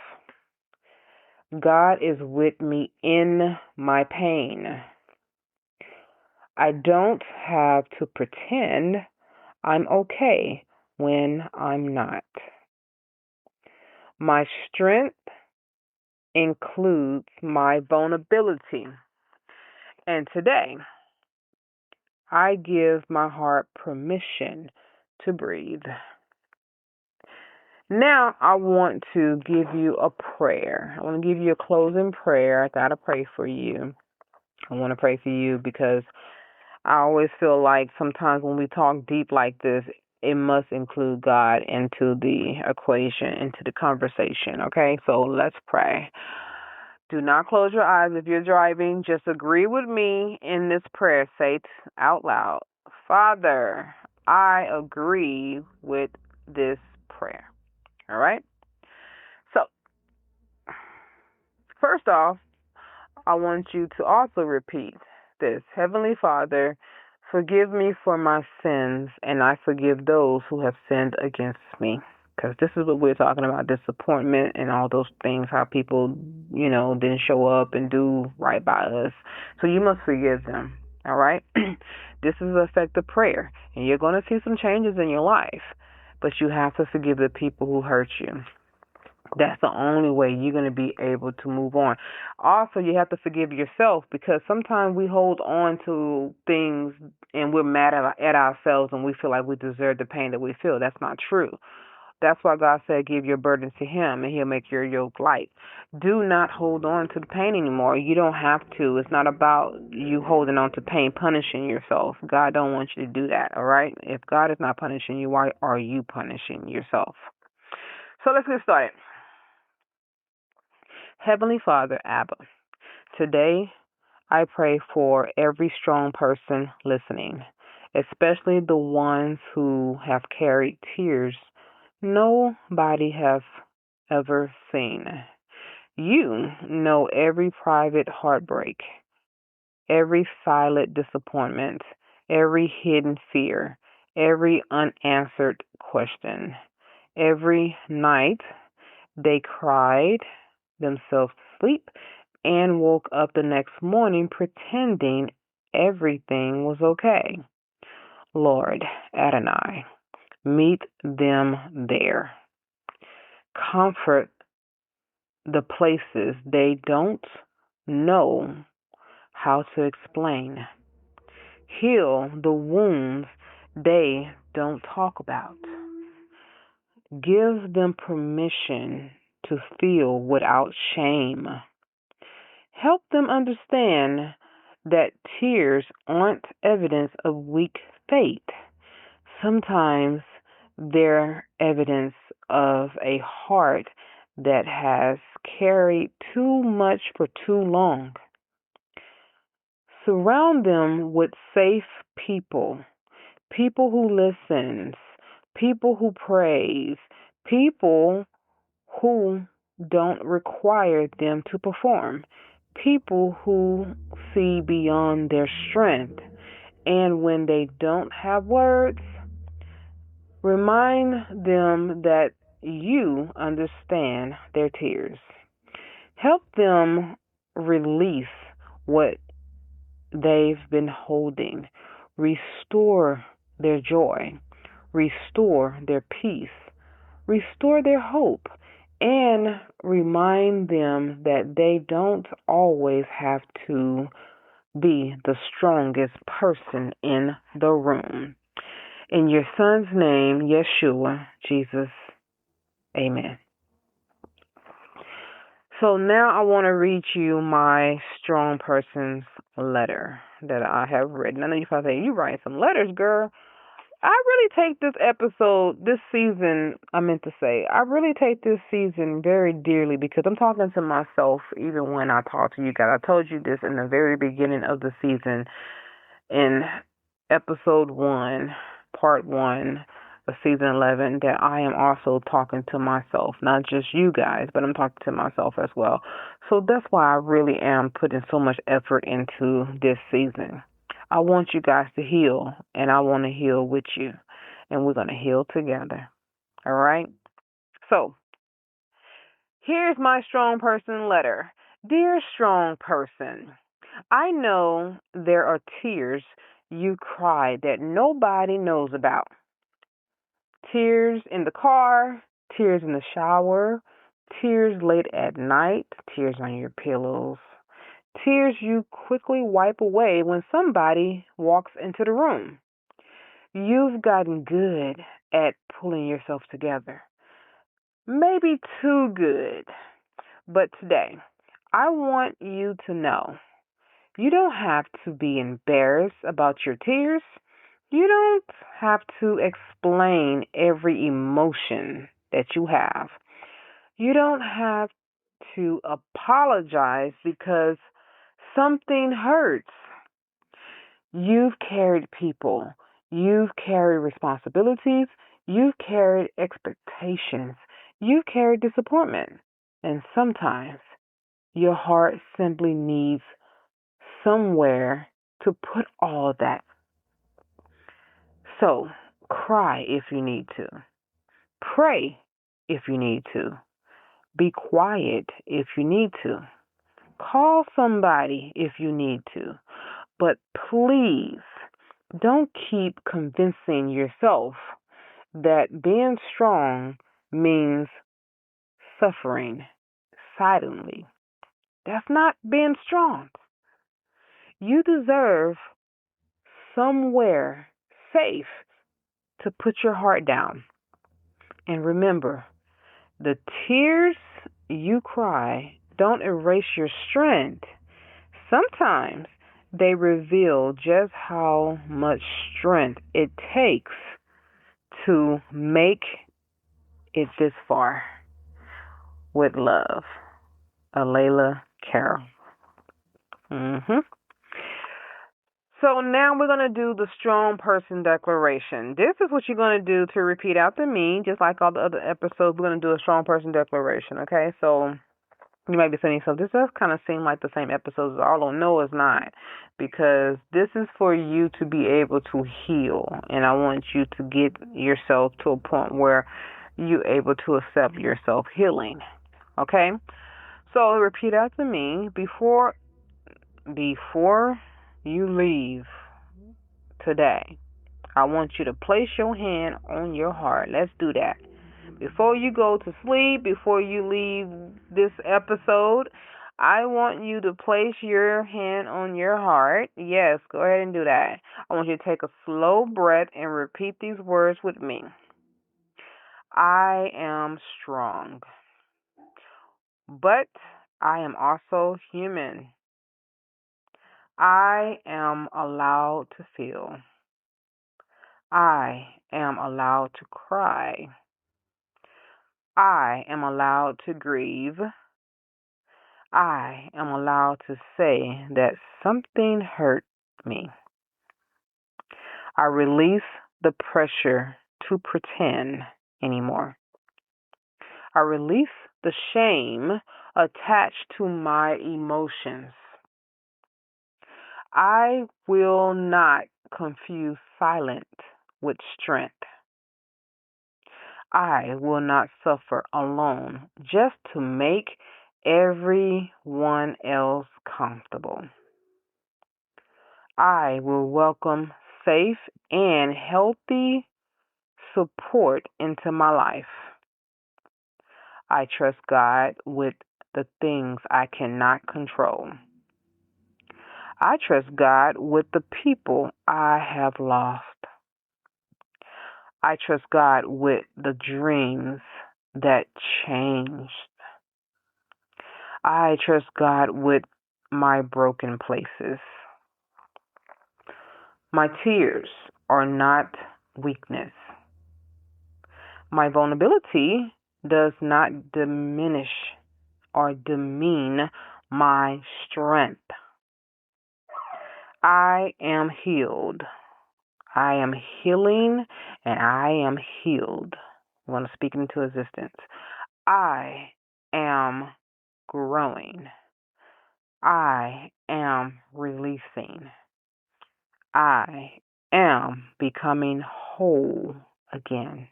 God is with me in my pain. I don't have to pretend I'm okay when I'm not. My strength includes my vulnerability. And today, I give my heart permission to breathe. Now, I want to give you a prayer. I want to give you a closing prayer. I got to pray for you. I want to pray for you because I always feel like sometimes when we talk deep like this, it must include God into the equation, into the conversation. Okay, so let's pray. Do not close your eyes if you're driving. Just agree with me in this prayer. Say it out loud. Father, I agree with this prayer. All right? So, first off, I want you to also repeat this. Heavenly Father, forgive me for my sins, and I forgive those who have sinned against me. Because this is what we're talking about, disappointment and all those things, how people, didn't show up and do right by us. So you must forgive them, all right? This is an effective prayer, and you're going to see some changes in your life. But you have to forgive the people who hurt you. That's the only way you're going to be able to move on. Also, you have to forgive yourself because sometimes we hold on to things and we're mad at ourselves and we feel like we deserve the pain that we feel. That's not true. That's why God said, give your burdens to Him and He'll make your yoke light. Do not hold on to the pain anymore. You don't have to. It's not about you holding on to pain, punishing yourself. God don't want you to do that, all right? If God is not punishing you, why are you punishing yourself? So let's get started. Heavenly Father, Abba, today I pray for every strong person listening, especially the ones who have carried tears nobody has ever seen. You know every private heartbreak, every silent disappointment, every hidden fear, every unanswered question. Every night they cried themselves to sleep and woke up the next morning pretending everything was okay. Lord Adonai, meet them there. Comfort the places they don't know how to explain. Heal the wounds they don't talk about. Give them permission to feel without shame. Help them understand that tears aren't evidence of weak faith. Sometimes they're evidence of a heart that has carried too much for too long. Surround them with safe people, people who listens, people who praise, people who don't require them to perform, people who see beyond their strength. And when they don't have words, remind them that you understand their tears. Help them release what they've been holding. Restore their joy. Restore their peace. Restore their hope. And remind them that they don't always have to be the strongest person in the room. In your son's name, Yeshua, Jesus, amen. So now I want to read you my strong person's letter that I have written. I know you probably say, you write some letters, girl. I really take this season, I really take this season very dearly because I'm talking to myself even when I talk to you guys. I told you this in the very beginning of the season in episode 1, part 1 of season 11, that I am also talking to myself, not just you guys, but I'm talking to myself as well. So that's why I really am putting so much effort into this season. I want you guys to heal, and I want to heal with you, and we're going to heal together. All right? So, here's my strong person letter. Dear strong person, I know there are tears you cry that nobody knows about. Tears in the car, tears in the shower, tears late at night, tears on your pillows, tears you quickly wipe away when somebody walks into the room. You've gotten good at pulling yourself together. Maybe too good. But today, I want you to know you don't have to be embarrassed about your tears. You don't have to explain every emotion that you have. You don't have to apologize because something hurts. You've carried people. You've carried responsibilities. You've carried expectations. You've carried disappointment. And sometimes your heart simply needs somewhere to put all that. So, cry if you need to. Pray if you need to. Be quiet if you need to. Call somebody if you need to. But please don't keep convincing yourself that being strong means suffering silently. That's not being strong. You deserve somewhere safe to put your heart down. And remember, the tears you cry don't erase your strength. Sometimes they reveal just how much strength it takes to make it this far. With love, Alayla Carroll. Mm-hmm. So now we're going to do the strong person declaration. This is what you're going to do to repeat after me, just like all the other episodes. We're going to do a strong person declaration, okay? So you might be saying, so this does kind of seem like the same episodes, although no, it's not, because this is for you to be able to heal, and I want you to get yourself to a point where you're able to accept yourself healing, okay? So repeat after me. Before you leave today, I want you to place your hand on your heart. Let's do that. Before you go to sleep, before you leave this episode, I want you to place your hand on your heart. Yes, go ahead and do that. I want you to take a slow breath and repeat these words with me. I am strong, but I am also human. I am allowed to feel. I am allowed to cry. I am allowed to grieve. I am allowed to say that something hurt me. I release the pressure to pretend anymore. I release the shame attached to my emotions. I will not confuse silence with strength. I will not suffer alone just to make everyone else comfortable. I will welcome safe and healthy support into my life. I trust God with the things I cannot control. I trust God with the people I have lost. I trust God with the dreams that changed. I trust God with my broken places. My tears are not weakness. My vulnerability does not diminish or demean my strength. I am healed. I am healing and I am healed. I want to speak into existence. I am growing. I am releasing. I am becoming whole again.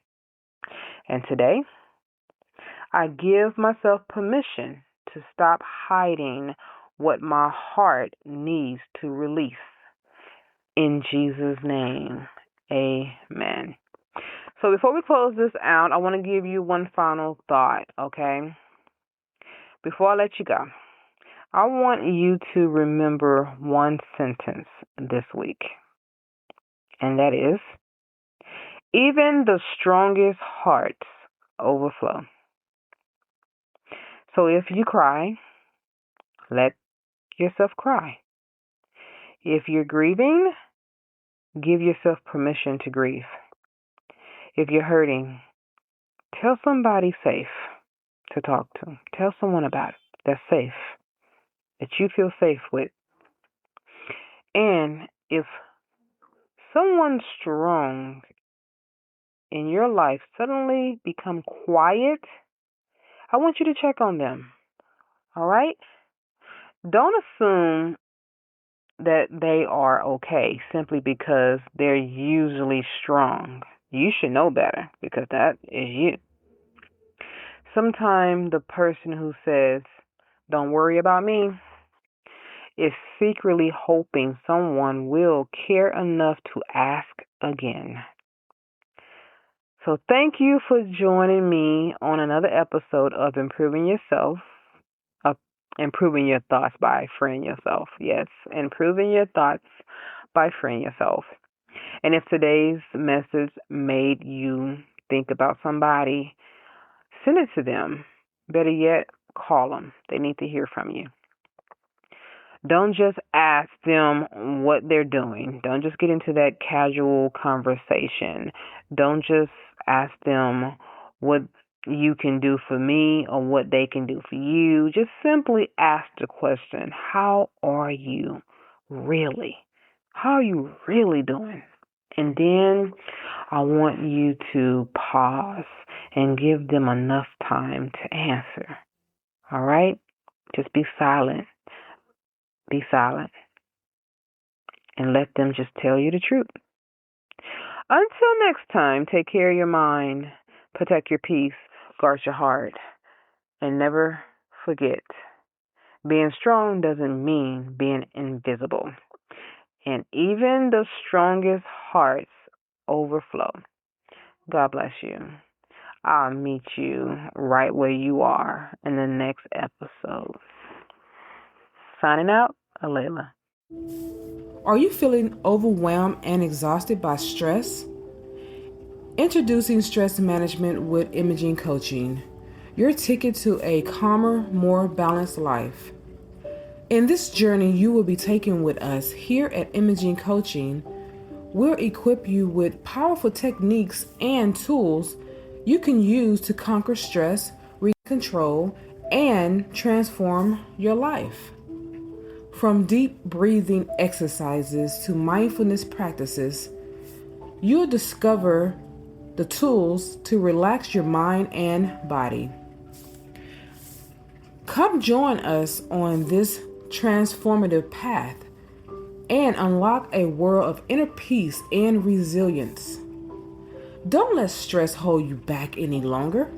And today, I give myself permission to stop hiding what my heart needs to release. In Jesus' name, amen. So before we close this out, I want to give you one final thought, okay? Before I let you go, I want you to remember one sentence this week, and that is, even the strongest hearts overflow. So if you cry, let yourself cry. If you're grieving, give yourself permission to grieve. If you're hurting, tell somebody safe to talk to. Tell someone about it that's safe, that you feel safe with. And if someone strong in your life suddenly become quiet, I want you to check on them. All right? Don't assume that they are okay simply because they're usually strong. You should know better because that is you. Sometimes the person who says, don't worry about me, is secretly hoping someone will care enough to ask again. So thank you for joining me on another episode of Improving Yourself, Improving Your Thoughts by Freeing Yourself. Yes, Improving Your Thoughts by Freeing Yourself. And if today's message made you think about somebody, send it to them. Better yet, call them. They need to hear from you. Don't just ask them what they're doing. Don't just get into that casual conversation. Don't just ask them what you can do for me or what they can do for you. Just simply ask the question, how are you really? How are you really doing? And then I want you to pause and give them enough time to answer. All right? Just be silent. Be silent. And let them just tell you the truth. Until next time, take care of your mind, protect your peace, guard your heart, and never forget, being strong doesn't mean being invisible. And even the strongest hearts overflow. God bless you. I'll meet you right where you are in the next episode. Signing out, Alayla. Are you feeling overwhelmed and exhausted by stress? Introducing Stress Management with Imaging Coaching, your ticket to a calmer, more balanced life. In this journey you will be taking with us here at Imaging Coaching, we'll equip you with powerful techniques and tools you can use to conquer stress, regain control, and transform your life. From deep breathing exercises to mindfulness practices, you'll discover the tools to relax your mind and body. Come join us on this transformative path and unlock a world of inner peace and resilience. Don't let stress hold you back any longer.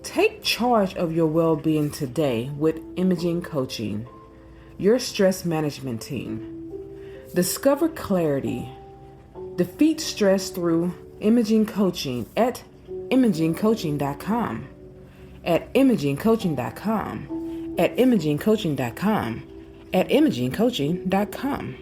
Take charge of your well-being today with Imaging Coaching, your stress management team. Discover clarity. Defeat stress through Imaging Coaching at imagingcoaching.com. At imagingcoaching.com. At imagingcoaching.com. At imagingcoaching.com.